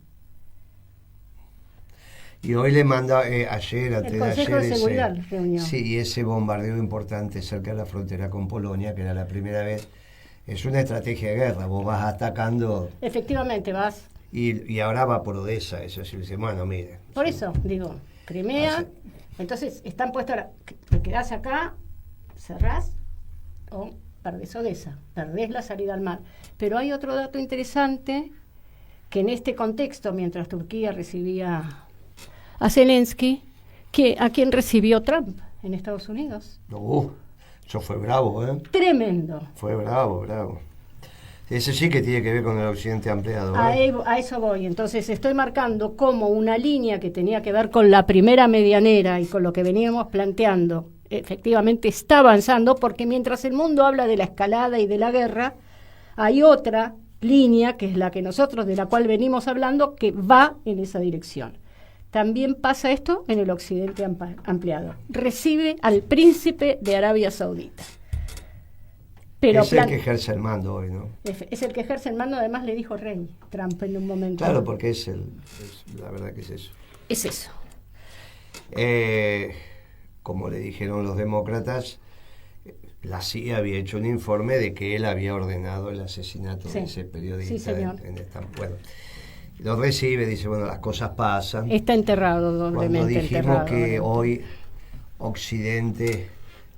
Y hoy le manda, ayer, antes el de Consejo ayer, de Seguridad reunió. Sí, ese bombardeo importante cerca de la frontera con Polonia, que era la primera vez, es una estrategia de guerra, vos vas atacando... Efectivamente, vas... Y ahora va por Odessa, eso sí, dice, bueno, mire. Por eso, digo, Crimea... Entonces, están puestos, te quedás acá, cerrás, o perdés Odessa, perdés la salida al mar. Pero hay otro dato interesante, que en este contexto, mientras Turquía recibía a Zelensky, que a quien recibió Trump en Estados Unidos. Eso fue bravo, ¿eh? Tremendo. Fue bravo. Ese sí que tiene que ver con el occidente ampliado. A eso voy. Entonces estoy marcando como una línea que tenía que ver con la primera medianera y con lo que veníamos planteando. Efectivamente está avanzando, porque mientras el mundo habla de la escalada y de la guerra, hay otra línea, que es la que nosotros, de la cual venimos hablando, que va en esa dirección. También pasa esto en el occidente ampliado. Recibe al príncipe de Arabia Saudita. Pero es el que ejerce el mando hoy, ¿no? Es el que ejerce el mando, además le dijo rey Trump en un momento. Claro, porque la verdad que es eso. Es eso. Como le dijeron los demócratas, la CIA había hecho un informe de que él había ordenado el asesinato de ese periodista. Sí, señor. Bueno, lo recibe, dice, bueno, las cosas pasan. Está enterrado doblemente. Cuando dijimos que hoy Occidente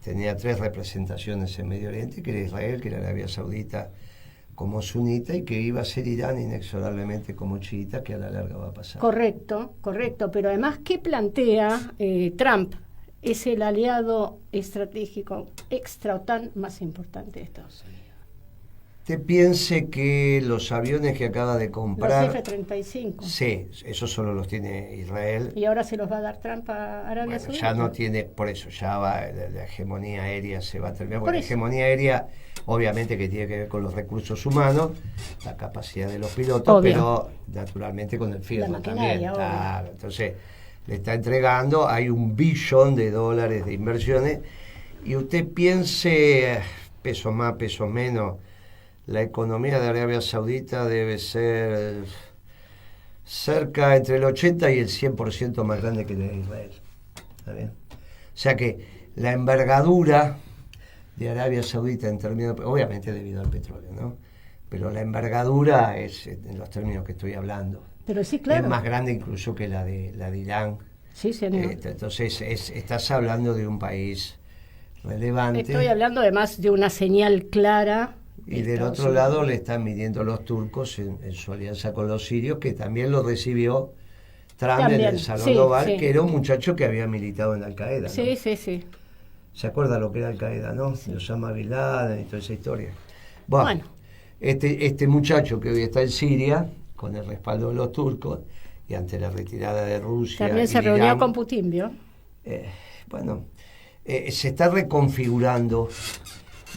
tenía 3 representaciones en Medio Oriente, que era Israel, que era Arabia Saudita como sunita, y que iba a ser Irán inexorablemente como chiita, que a la larga va a pasar. Correcto, pero además, ¿qué plantea Trump? Es el aliado estratégico extra-OTAN más importante de Estados Unidos. Usted piense que los aviones que acaba de comprar... Los F-35. Sí, esos solo los tiene Israel. ¿Y ahora se los va a dar Trump a Arabia Saudita? Ya no tiene, por eso, ya va, la hegemonía aérea se va a terminar. Porque la hegemonía aérea, obviamente que tiene que ver con los recursos humanos, la capacidad de los pilotos, obvio, pero naturalmente con el fierro también. Claro, entonces, le está entregando, hay $1 billón de inversiones, y usted piense, pesos más, pesos menos, la economía de Arabia Saudita debe ser cerca entre el 80 y el 100% más grande que la de Israel. ¿Está bien? O sea que la envergadura de Arabia Saudita en términos, obviamente debido al petróleo, ¿no? Pero la envergadura es, en los términos que estoy hablando, pero sí, claro, es más grande incluso que la de Irán. Sí, señor. Entonces estás hablando de un país relevante. Estoy hablando además de una señal clara. Y del otro lado le están midiendo los turcos en su alianza con los sirios, que también lo recibió Trump en el Salón Oval, que era un muchacho que había militado en Al-Qaeda, ¿no? Sí. ¿Se acuerda lo que era Al-Qaeda, no? Sí. Osama Bin Laden y toda esa historia. Bueno. Este muchacho que hoy está en Siria, con el respaldo de los turcos, y ante la retirada de Rusia... También se reunió con Putin, ¿vio? Se está reconfigurando...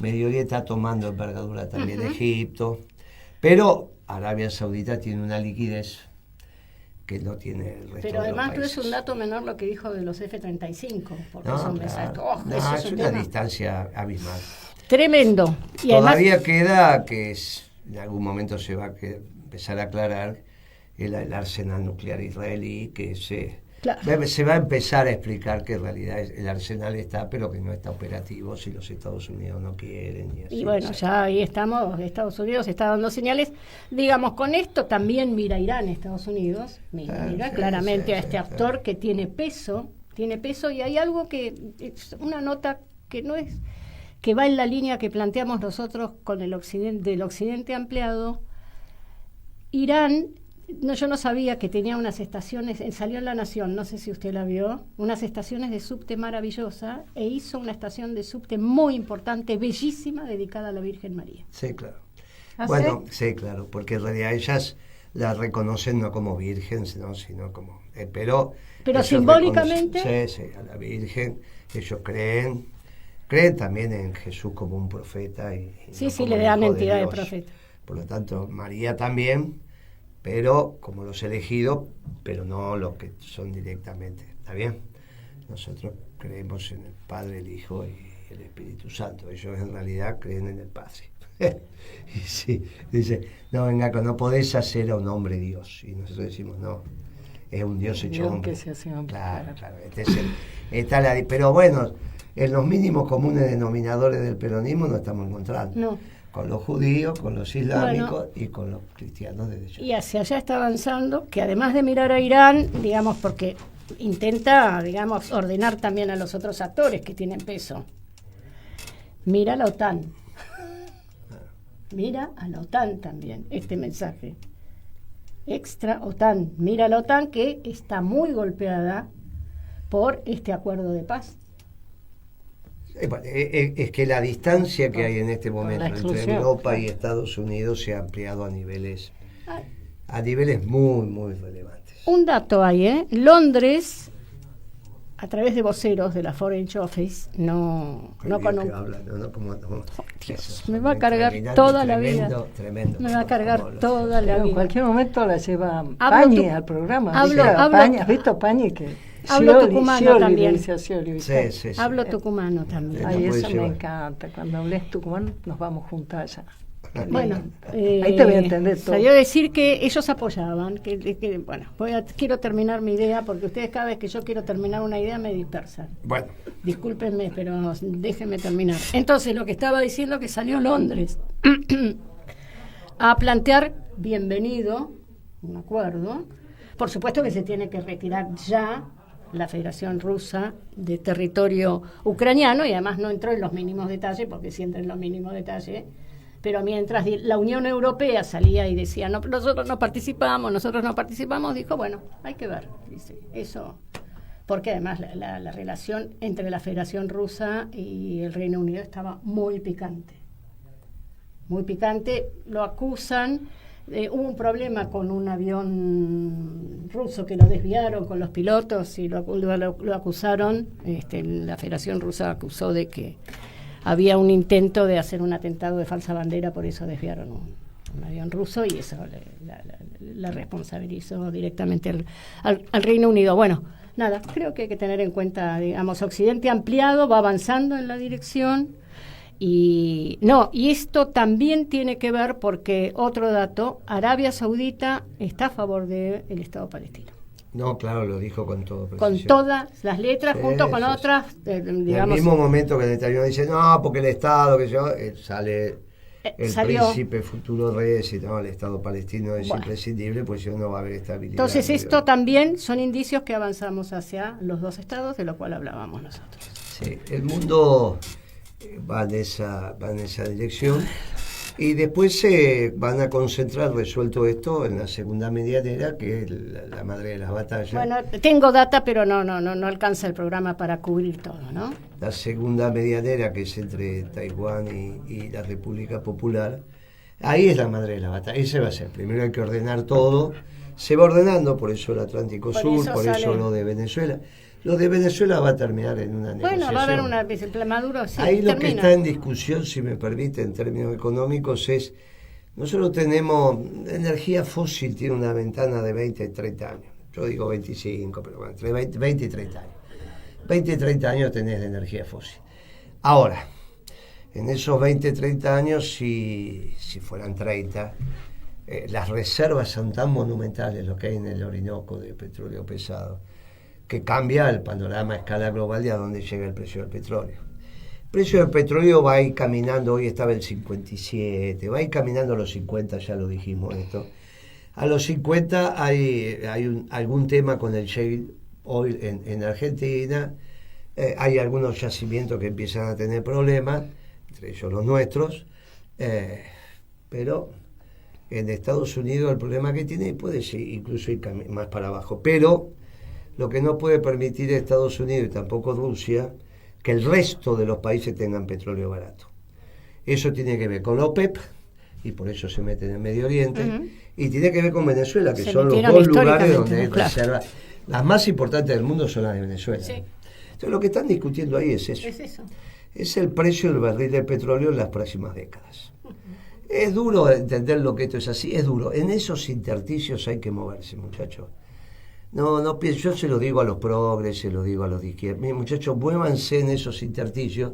Medio Oriente está tomando envergadura también, Egipto, pero Arabia Saudita tiene una liquidez que no tiene el resto Pero de además los no países. es un dato menor lo que dijo de los F-35, porque No, son claro. No, eso es un una tema distancia abismal. tremendo. Y Todavía además, queda en algún momento se va a empezar a aclarar el arsenal nuclear israelí, que claro. se va a empezar a explicar que en realidad el arsenal está, pero que no está operativo si los Estados Unidos no quieren. Y bueno, ya ahí estamos, Estados Unidos está dando señales. Digamos, con esto también mira Irán, Estados Unidos, mira sí, claramente sí, a este actor que tiene peso, y hay algo que, es una nota que no es, que va en la línea que planteamos nosotros con el occidente, del occidente ampliado. Irán, yo no sabía que tenía unas estaciones, salió en La Nación, no sé si usted la vio, unas estaciones de subte maravillosa, e hizo una estación de subte muy importante, bellísima, dedicada a la Virgen María. Sí, claro. ¿Ah, Bueno, sí, claro, porque en realidad ellas la reconocen no como virgen, sino como... pero ellos simbólicamente... Sí, a la Virgen, ellos creen también en Jesús como un profeta. Y Sí, no sí, como le dan hijo entidad de Dios. profeta. Por lo tanto, María también, pero como los elegidos, pero no los que son directamente. ¿Está bien? Nosotros creemos en el Padre, el Hijo y el Espíritu Santo. Ellos en realidad creen en el Padre. Y sí, dice, no, venga, no podés hacer a un hombre Dios. Y nosotros decimos, no, es un Dios hecho hombre. Que se hace hombre. Claro. Pero bueno, en los mínimos comunes denominadores del peronismo nos estamos encontrando. No. Con los judíos, con los islámicos y con los cristianos de derecha. Y hacia allá está avanzando, que además de mirar a Irán, digamos, porque intenta, digamos, ordenar también a los otros actores que tienen peso. Mira a la OTAN. Mira a la OTAN también, este mensaje. Extra OTAN. Mira a la OTAN que está muy golpeada por este acuerdo de paz. Es que la distancia que hay en este momento entre Europa y Estados Unidos se ha ampliado a niveles muy, muy relevantes. Un dato hay, ¿eh? Londres, a través de voceros de la Foreign Office, no con un... Dios, me va a cargar toda la vida. Tremendo. Me va a cargar toda la vida. En cualquier momento la lleva Pañi al programa. ¿Has visto Pañi que... Hablo tucumano también. Sí. Hablo tucumano también. Ay, eso me encanta. Cuando hables tucumano nos vamos juntos allá. Bueno, ahí te voy a entender todo. Salió a decir que ellos apoyaban, bueno, quiero terminar mi idea, porque ustedes cada vez que yo quiero terminar una idea me dispersan. Bueno. Discúlpenme, pero déjenme terminar. Entonces, lo que estaba diciendo que salió Londres a plantear, bienvenido, un acuerdo. Por supuesto que se tiene que retirar ya la Federación Rusa de territorio ucraniano, y además no entró en los mínimos detalles, porque si entra en los mínimos detalles, pero mientras la Unión Europea salía y decía, no, nosotros no participamos, dijo, bueno, hay que ver, dice, eso, porque además la relación entre la Federación Rusa y el Reino Unido estaba muy picante, lo acusan. Hubo un problema con un avión ruso que lo desviaron con los pilotos y lo acusaron, la Federación Rusa acusó de que había un intento de hacer un atentado de falsa bandera, por eso desviaron un avión ruso, y eso la responsabilizó directamente al Reino Unido. Bueno, nada, creo que hay que tener en cuenta, digamos, Occidente ampliado, va avanzando en la dirección. Y esto también tiene que ver porque, otro dato, Arabia Saudita está a favor del Estado palestino. No, claro, lo dijo con todo precisión. Con todas las letras, junto con otras, digamos... En el mismo momento que Netanyahu dice, no, porque el Estado, sale el príncipe futuro rey y dice, no, el Estado palestino es imprescindible, pues no va a haber estabilidad. Entonces, esto también son indicios que avanzamos hacia los dos estados, de lo cual hablábamos nosotros. Sí, el mundo... va en esa dirección, y después se van a concentrar, resuelto esto, en la segunda medianera, que es la madre de las batallas. Bueno, tengo data, pero no alcanza el programa para cubrir todo, ¿no? La segunda medianera, que es entre Taiwán y la República Popular, ahí es la madre de las batallas. Ese va a ser, primero hay que ordenar todo, se va ordenando, por eso el Atlántico Sur, por eso lo de Venezuela. Lo de Venezuela va a terminar en una negociación. Bueno, va a haber una Maduro, sí, ahí lo que está en discusión, si me permite, en términos económicos, es Nosotros tenemos energía fósil, tiene una ventana de 20, 30 años. Yo digo 25, pero bueno, entre 20 y 30 años. 20 y 30 años tenés de energía fósil. Ahora, en esos 20, 30 años, si fueran 30, las reservas son tan monumentales, lo que hay en el Orinoco de petróleo pesado, que cambia el panorama a escala global de a dónde llega el precio del petróleo. El precio del petróleo va a ir caminando, hoy estaba el 57, va a ir caminando a los 50, ya lo dijimos esto. A los 50 hay algún tema con el shale oil en Argentina, hay algunos yacimientos que empiezan a tener problemas, entre ellos los nuestros, pero en Estados Unidos el problema que tiene puede incluso ir más para abajo, pero lo que no puede permitir Estados Unidos y tampoco Rusia, que el resto de los países tengan petróleo barato. Eso tiene que ver con la OPEP, y por eso se mete en el Medio Oriente, y tiene que ver con Venezuela, que son los dos lugares donde hay reservas. Las más importantes del mundo son las de Venezuela. Sí. Entonces lo que están discutiendo ahí es eso. Es el precio del barril de petróleo en las próximas décadas. Es duro entender lo que esto es así, es duro. En esos intersticios hay que moverse, muchachos. No pienso, yo se lo digo a los progres, se lo digo a los de izquierda. Miren, muchachos, muévanse en esos intersticios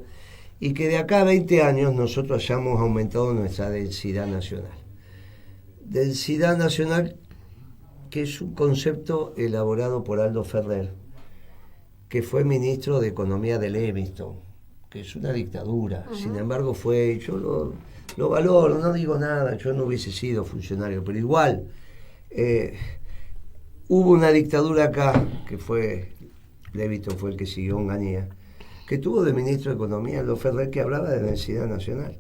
y que de acá a 20 años nosotros hayamos aumentado nuestra densidad nacional. Densidad nacional, que es un concepto elaborado por Aldo Ferrer, que fue ministro de Economía de Levingston, que es una dictadura. Sin embargo, yo lo valoro, no digo nada, yo no hubiese sido funcionario, pero igual hubo una dictadura acá, que fue, Levingston fue el que siguió Onganía, que tuvo de ministro de Economía Aldo Ferrer, que hablaba de densidad nacional.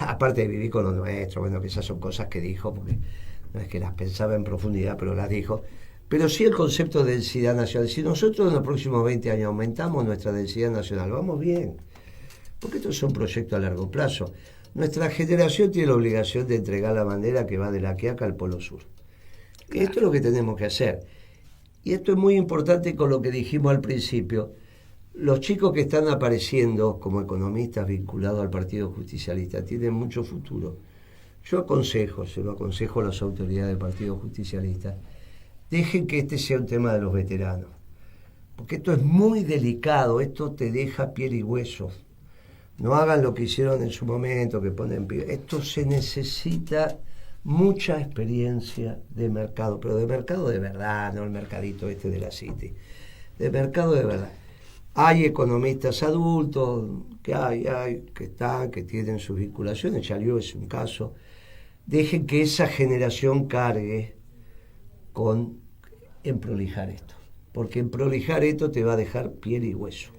Aparte de vivir con lo nuestro, bueno, que esas son cosas que dijo, porque no es que las pensaba en profundidad, pero las dijo. Pero sí el concepto de densidad nacional. Si nosotros en los próximos 20 años aumentamos nuestra densidad nacional, vamos bien, porque esto es un proyecto a largo plazo. Nuestra generación tiene la obligación de entregar la bandera que va de la Quiaca al Polo Sur. Claro. Esto es lo que tenemos que hacer. Y esto es muy importante con lo que dijimos al principio. Los chicos que están apareciendo como economistas vinculados al Partido Justicialista tienen mucho futuro. Yo se lo aconsejo a las autoridades del Partido Justicialista, dejen que este sea un tema de los veteranos, porque esto es muy delicado, esto te deja piel y hueso. No hagan lo que hicieron en su momento, que ponen piel. Esto se necesita mucha experiencia de mercado, pero de mercado de verdad, no el mercadito este de la City, de mercado de verdad. Hay economistas adultos que tienen sus vinculaciones, Chalió es un caso. Dejen que esa generación cargue con emprolijar esto, porque emprolijar esto te va a dejar piel y hueso.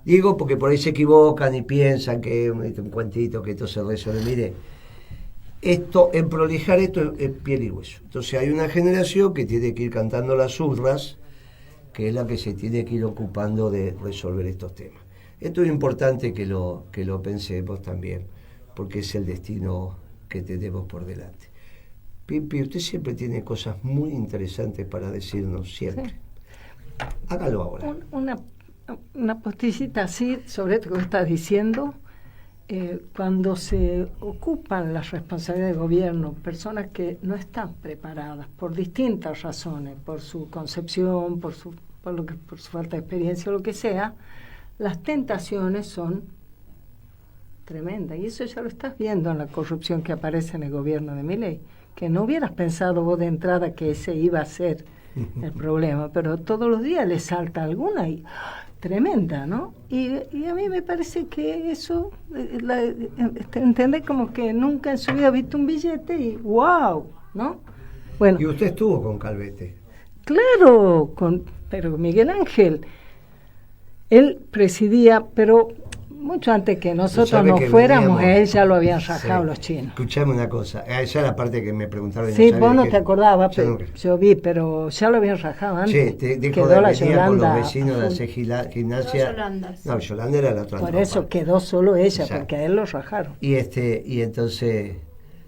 Digo porque por ahí se equivocan y piensan que es un cuentito, que esto se resuelve. Mire, emprolijar esto es piel y hueso. Entonces hay una generación que tiene que ir cantando las urras, que es la que se tiene que ir ocupando de resolver estos temas. Esto es importante que lo pensemos también, porque es el destino que tenemos por delante. Pipi, usted siempre tiene cosas muy interesantes para decirnos, siempre. Sí. Hágalo ahora. Una postillita así sobre esto que estás diciendo. Cuando se ocupan las responsabilidades de gobierno, personas que no están preparadas por distintas razones, por su concepción, por su falta de experiencia o lo que sea, las tentaciones son tremendas. Y eso ya lo estás viendo en la corrupción que aparece en el gobierno de Milei, que no hubieras pensado vos de entrada que ese iba a ser el problema, pero todos los días le salta alguna y tremenda, ¿no? Y a mí me parece que eso, entender como que nunca en su vida ha visto un billete y ¡wow! ¿No? Bueno. Y usted estuvo con Calvete. Claro, pero Miguel Ángel, él presidía, pero mucho antes que nosotros nos fuéramos, él ya lo habían rajado los chinos. Escuchame una cosa, esa es la parte que me preguntaron. Sí, vos no te acordabas, pero yo vi, pero ya lo habían rajado antes. Quedó la Yolanda con los vecinos de hacer gimnasia. No, Yolanda era la otra. Por eso quedó solo ella, porque a él lo rajaron. Y entonces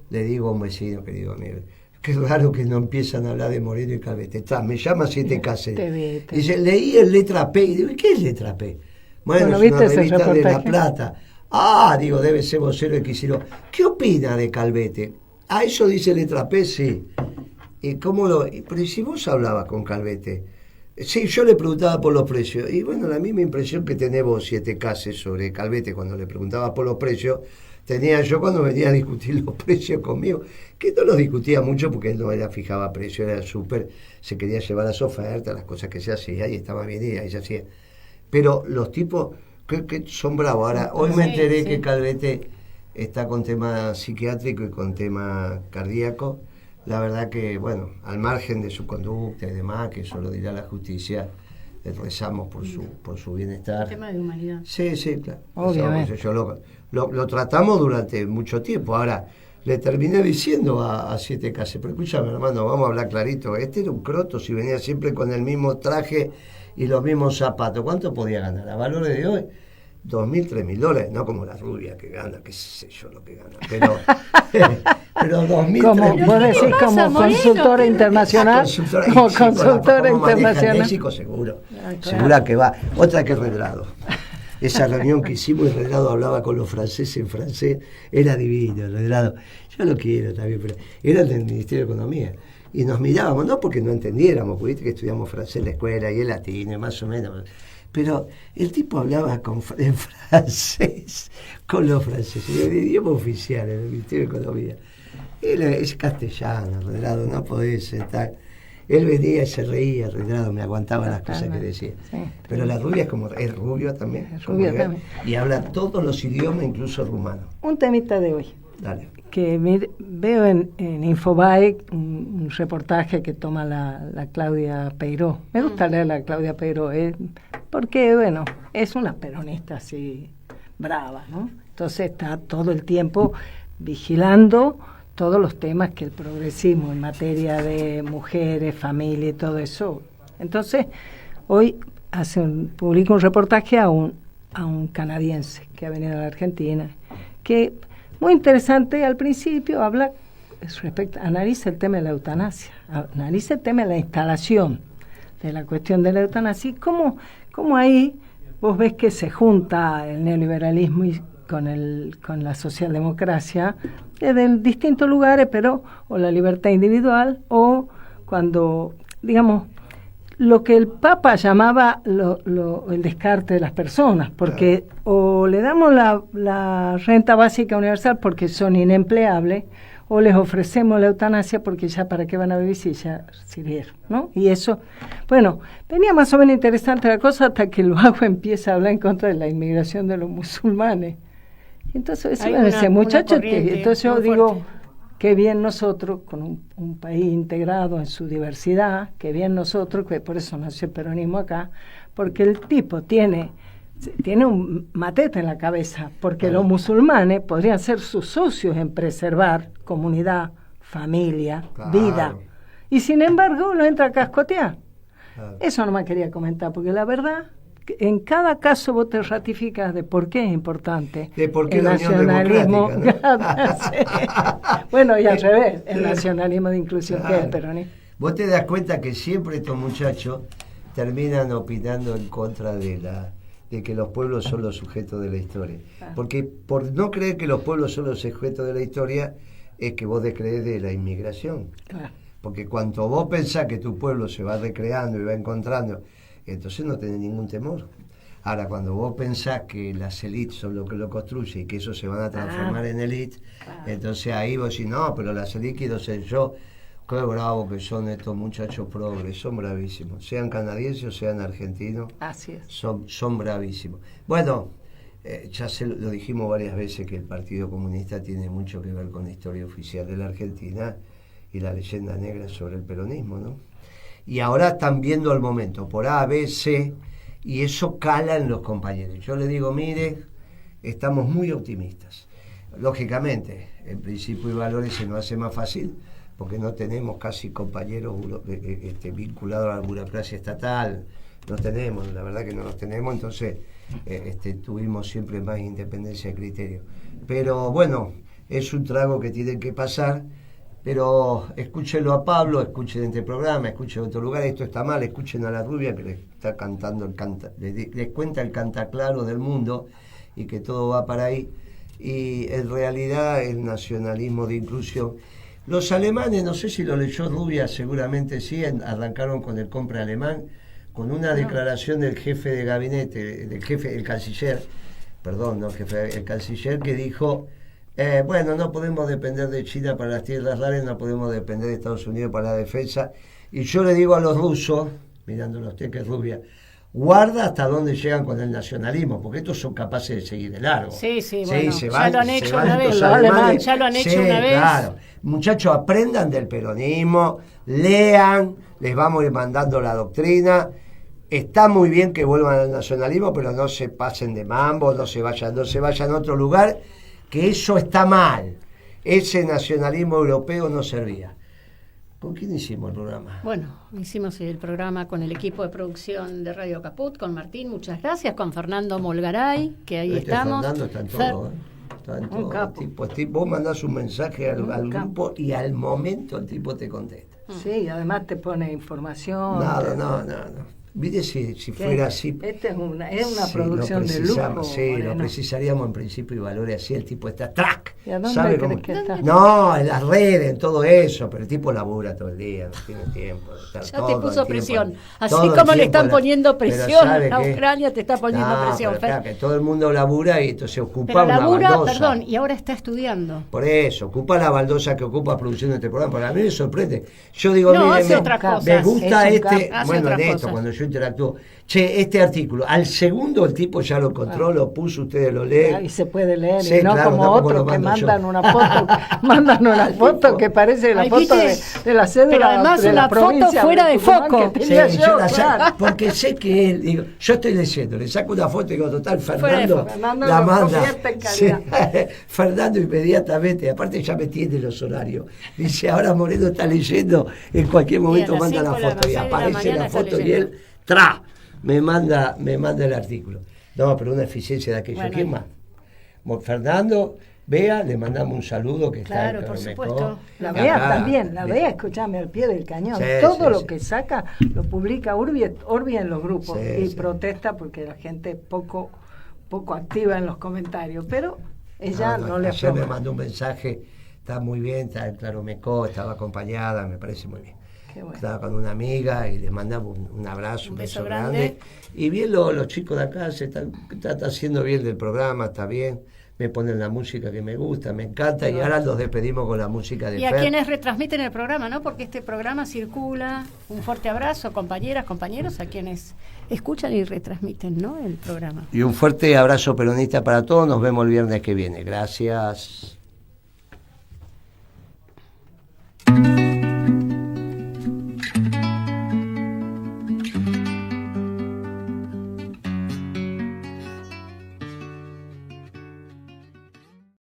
le digo a un vecino, querido amigo, qué raro que no empiezan a hablar de Moreno y Calvete. Me llama si te casé. Dice, leí en letra P. Y digo, ¿qué es letra P? Bueno, es una revista de La Plata. Digo, debe ser vocero de Kicillof. ¿Qué opina de Calvete? Ah, eso dice letra P, sí. Pero ¿y si vos hablabas con Calvete? Sí, yo le preguntaba por los precios. Y bueno, la misma impresión que tenés vos, 7K, sobre Calvete, cuando le preguntabas por los precios, tenía yo cuando venía a discutir los precios conmigo, que no los discutía mucho porque él no era fijaba precio, era súper, se quería llevar las ofertas, las cosas que se hacía, y estaba bien, y ahí se hacía. Pero los tipos que son bravos. Ahora, hoy me enteré que Calvete está con tema psiquiátrico y con tema cardíaco. La verdad que, bueno, al margen de su conducta y demás, que eso lo dirá la justicia, le rezamos por su bienestar. Un tema de humanidad. Sí, claro. Obviamente. Yo lo tratamos durante mucho tiempo. Ahora, le terminé diciendo a 7K, pero escúchame, hermano, vamos a hablar clarito. Este era un croto, si venía siempre con el mismo traje y los mismos zapatos. ¿Cuánto podía ganar? A valores de hoy, $2.000, $3.000, no como la rubia que gana, qué sé yo lo que gana, pero 2.000, como 3.000. vos decís, como consultora internacional, como consultora internacional. México, seguro, segura que va. Otra que Redrado. Esa reunión que hicimos, el Redrado hablaba con los franceses en francés, era divino el Redrado. Yo lo quiero también, pero era del Ministerio de Economía. Y nos mirábamos, no porque no entendiéramos, porque viste que estudiamos francés en la escuela y el latino, más o menos. Pero el tipo hablaba en francés con los franceses, el idioma oficial en el Ministerio de Economía. Él es castellano, Redrado, no podés estar. Él venía y se reía, Redrado, me aguantaba las cosas que decía. Sí. Pero la rubia es rubio también. Es rubio también. Y habla todos los idiomas, incluso rumano. Un temita de hoy. Dale. Que veo en Infobae un reportaje que toma la Claudia Peiró. Me gusta leer la Claudia Peiró, porque, bueno, es una peronista así brava, ¿no? Entonces está todo el tiempo vigilando todos los temas que el progresismo en materia de mujeres, familia y todo eso. Entonces, hoy publica un reportaje a un canadiense que ha venido a la Argentina, que muy interesante. Al principio analiza el tema de la eutanasia, analiza el tema de la instalación de la cuestión de la eutanasia y cómo ahí vos ves que se junta el neoliberalismo con la socialdemocracia desde distintos lugares, pero o la libertad individual o cuando, digamos, lo que el Papa llamaba el descarte de las personas, porque o le damos la renta básica universal porque son inempleables, o les ofrecemos la eutanasia porque ya para qué van a vivir si ya sirvieron, ¿no? Y eso, bueno, venía más o menos interesante la cosa hasta que el Vago empieza a hablar en contra de la inmigración de los musulmanes. Entonces, ese muchacho, entonces yo digo, fuerte. Qué bien nosotros, con un país integrado en su diversidad, qué bien nosotros, que por eso nació el peronismo acá, porque el tipo tiene un matete en la cabeza, porque los musulmanes podrían ser sus socios en preservar comunidad, familia, vida, y sin embargo lo entra a cascotear. Eso no me quería comentar, porque la verdad, en cada caso vos te ratificas de por qué es importante el nacionalismo. Bueno, y al revés, el nacionalismo de inclusión que es el peronismo. Vos te das cuenta que siempre estos muchachos terminan opinando en contra de que los pueblos son los sujetos de la historia. Porque por no creer que los pueblos son los sujetos de la historia, es que vos descrees de la inmigración. Porque cuanto vos pensás que tu pueblo se va recreando y va encontrando, entonces no tenés ningún temor. Ahora, cuando vos pensás que las élites son lo que lo construye y que eso se van a transformar en élites, entonces ahí vos decís, no, pero las élites quiero ser yo. Qué bravo que son estos muchachos progres, son bravísimos. Sean canadienses o sean argentinos, así es. Son bravísimos. Bueno, ya lo dijimos varias veces que el Partido Comunista tiene mucho que ver con la historia oficial de la Argentina y la leyenda negra sobre el peronismo, ¿no? Y ahora están viendo el momento por A, B, C, y eso cala en los compañeros. Yo les digo, mire, estamos muy optimistas. Lógicamente, en principio y valores se nos hace más fácil, porque no tenemos casi compañeros vinculados a la burocracia estatal, no tenemos, la verdad que no los tenemos, entonces tuvimos siempre más independencia de criterio. Pero bueno, es un trago que tienen que pasar, pero escúchenlo a Pablo, escuchen este programa, escuchen otro lugar, esto está mal, escuchen a la rubia que les está cantando les cuenta el cantaclaro del mundo y que todo va para ahí. Y en realidad el nacionalismo de inclusión Los alemanes, no sé si lo leyó Rubia, seguramente sí, arrancaron con el compra alemán, con una declaración del jefe de gabinete, el canciller, perdón, no jefe, el canciller, que dijo, bueno, no podemos depender de China para las tierras raras, no podemos depender de Estados Unidos para la defensa. Y yo le digo a los rusos, mirándolo a usted que es Rubia, guarda hasta dónde llegan con el nacionalismo, porque estos son capaces de seguir de largo. Sí, Sí, bueno, se ya van- lo han se hecho van una vez, estos los alemanes. alemanes ya lo han hecho Sí, una vez. claro. Muchachos, aprendan del peronismo, lean, les vamos a ir mandando la doctrina. Está muy bien que vuelvan al nacionalismo, pero no se pasen de mambo, no se vayan a otro lugar, que eso está mal. Ese nacionalismo europeo no servía. ¿Con quién hicimos el programa? Bueno, hicimos el programa con el equipo de producción de Radio Caput, con Martín, muchas gracias, con Fernando Molgaray, que ahí estamos. Fernando está en todo, ¿eh? Está en todo. capo. El tipo, vos mandás un mensaje al Un grupo y al momento el tipo te contesta. Sí, además te pone información. No. Mire si ¿Qué? fuera así. Esta es una Sí, producción lo de precisamos, lujo. Sí, lo Moreno. precisaríamos en principio y valores así. El tipo está track. ¿Y a dónde ¿Sabe crees cómo? que está? No, en las redes, en todo eso. Pero el tipo labura todo el día, no tiene tiempo. de estar Ya todo te el puso tiempo, presión. Así todo el como le tiempo están la- poniendo pero presión ¿sabe a qué? Ucrania, te está poniendo No, presión. pero claro, que todo el mundo labura y entonces ocupa Pero una labura, baldosa. perdón, y ahora está estudiando. Por eso, ocupa la baldosa que ocupa produciendo este programa. Porque a mí me sorprende. Yo digo, No, mire, hace otras cosas. me gusta Es un este. capo. Hace Bueno, otras en esto, cosas. cuando yo interactúo. Che, este artículo, al segundo el tipo ya lo encontró, lo puso, ustedes lo leen. Y se puede leer, Sí, y no claro, como no como otros lo que mando yo. mandan una foto, mandan una foto que parece la Ay, foto ¿viste? de la cédula Pero además de la una foto provincia fuera de Tucumán foco. que Sí, tenía yo yo, la claro. saco, porque sé que él, digo, yo estoy leyendo, le saco una foto y digo, total, Fuera de Fernando foco. Fernando la lo manda. convierte en Sí, calidad. Fernando inmediatamente, aparte ya me tiene los horarios. Dice, ahora Moreno está leyendo, en cualquier momento las manda la 5 de la foto y 6 de la aparece mañana la está foto y leyendo. él, me manda el artículo. No, pero una eficiencia de aquello. Bueno, ¿Quién más? Fernando, Bea, le mandamos un saludo que Claro, está en por Carmecó. supuesto. La Acá, Bea también, la Bea. Bea, escuchame, al pie del cañón. Sí, Todo sí, lo sí. que saca lo publica Orbi en los grupos Sí, y sí. protesta porque la gente poco activa en los comentarios, pero ella no le ayer me afloja. mandó un mensaje, está muy bien, está en Claromecó, estaba acompañada, me parece muy bien. Qué bueno. Estaba con una amiga y le mandamos un abrazo, un Un beso beso grande. grande. Y bien los chicos de acá se están haciendo bien del programa, está bien. Me ponen la música que me gusta, me encanta. Y ahora los despedimos con la música de Y a Fer. quienes retransmiten el programa, ¿no? Porque este programa circula. Un fuerte abrazo, compañeras, compañeros, a quienes escuchan y retransmiten, ¿no? El programa. Y un fuerte abrazo peronista para todos. Nos vemos el viernes que viene. Gracias.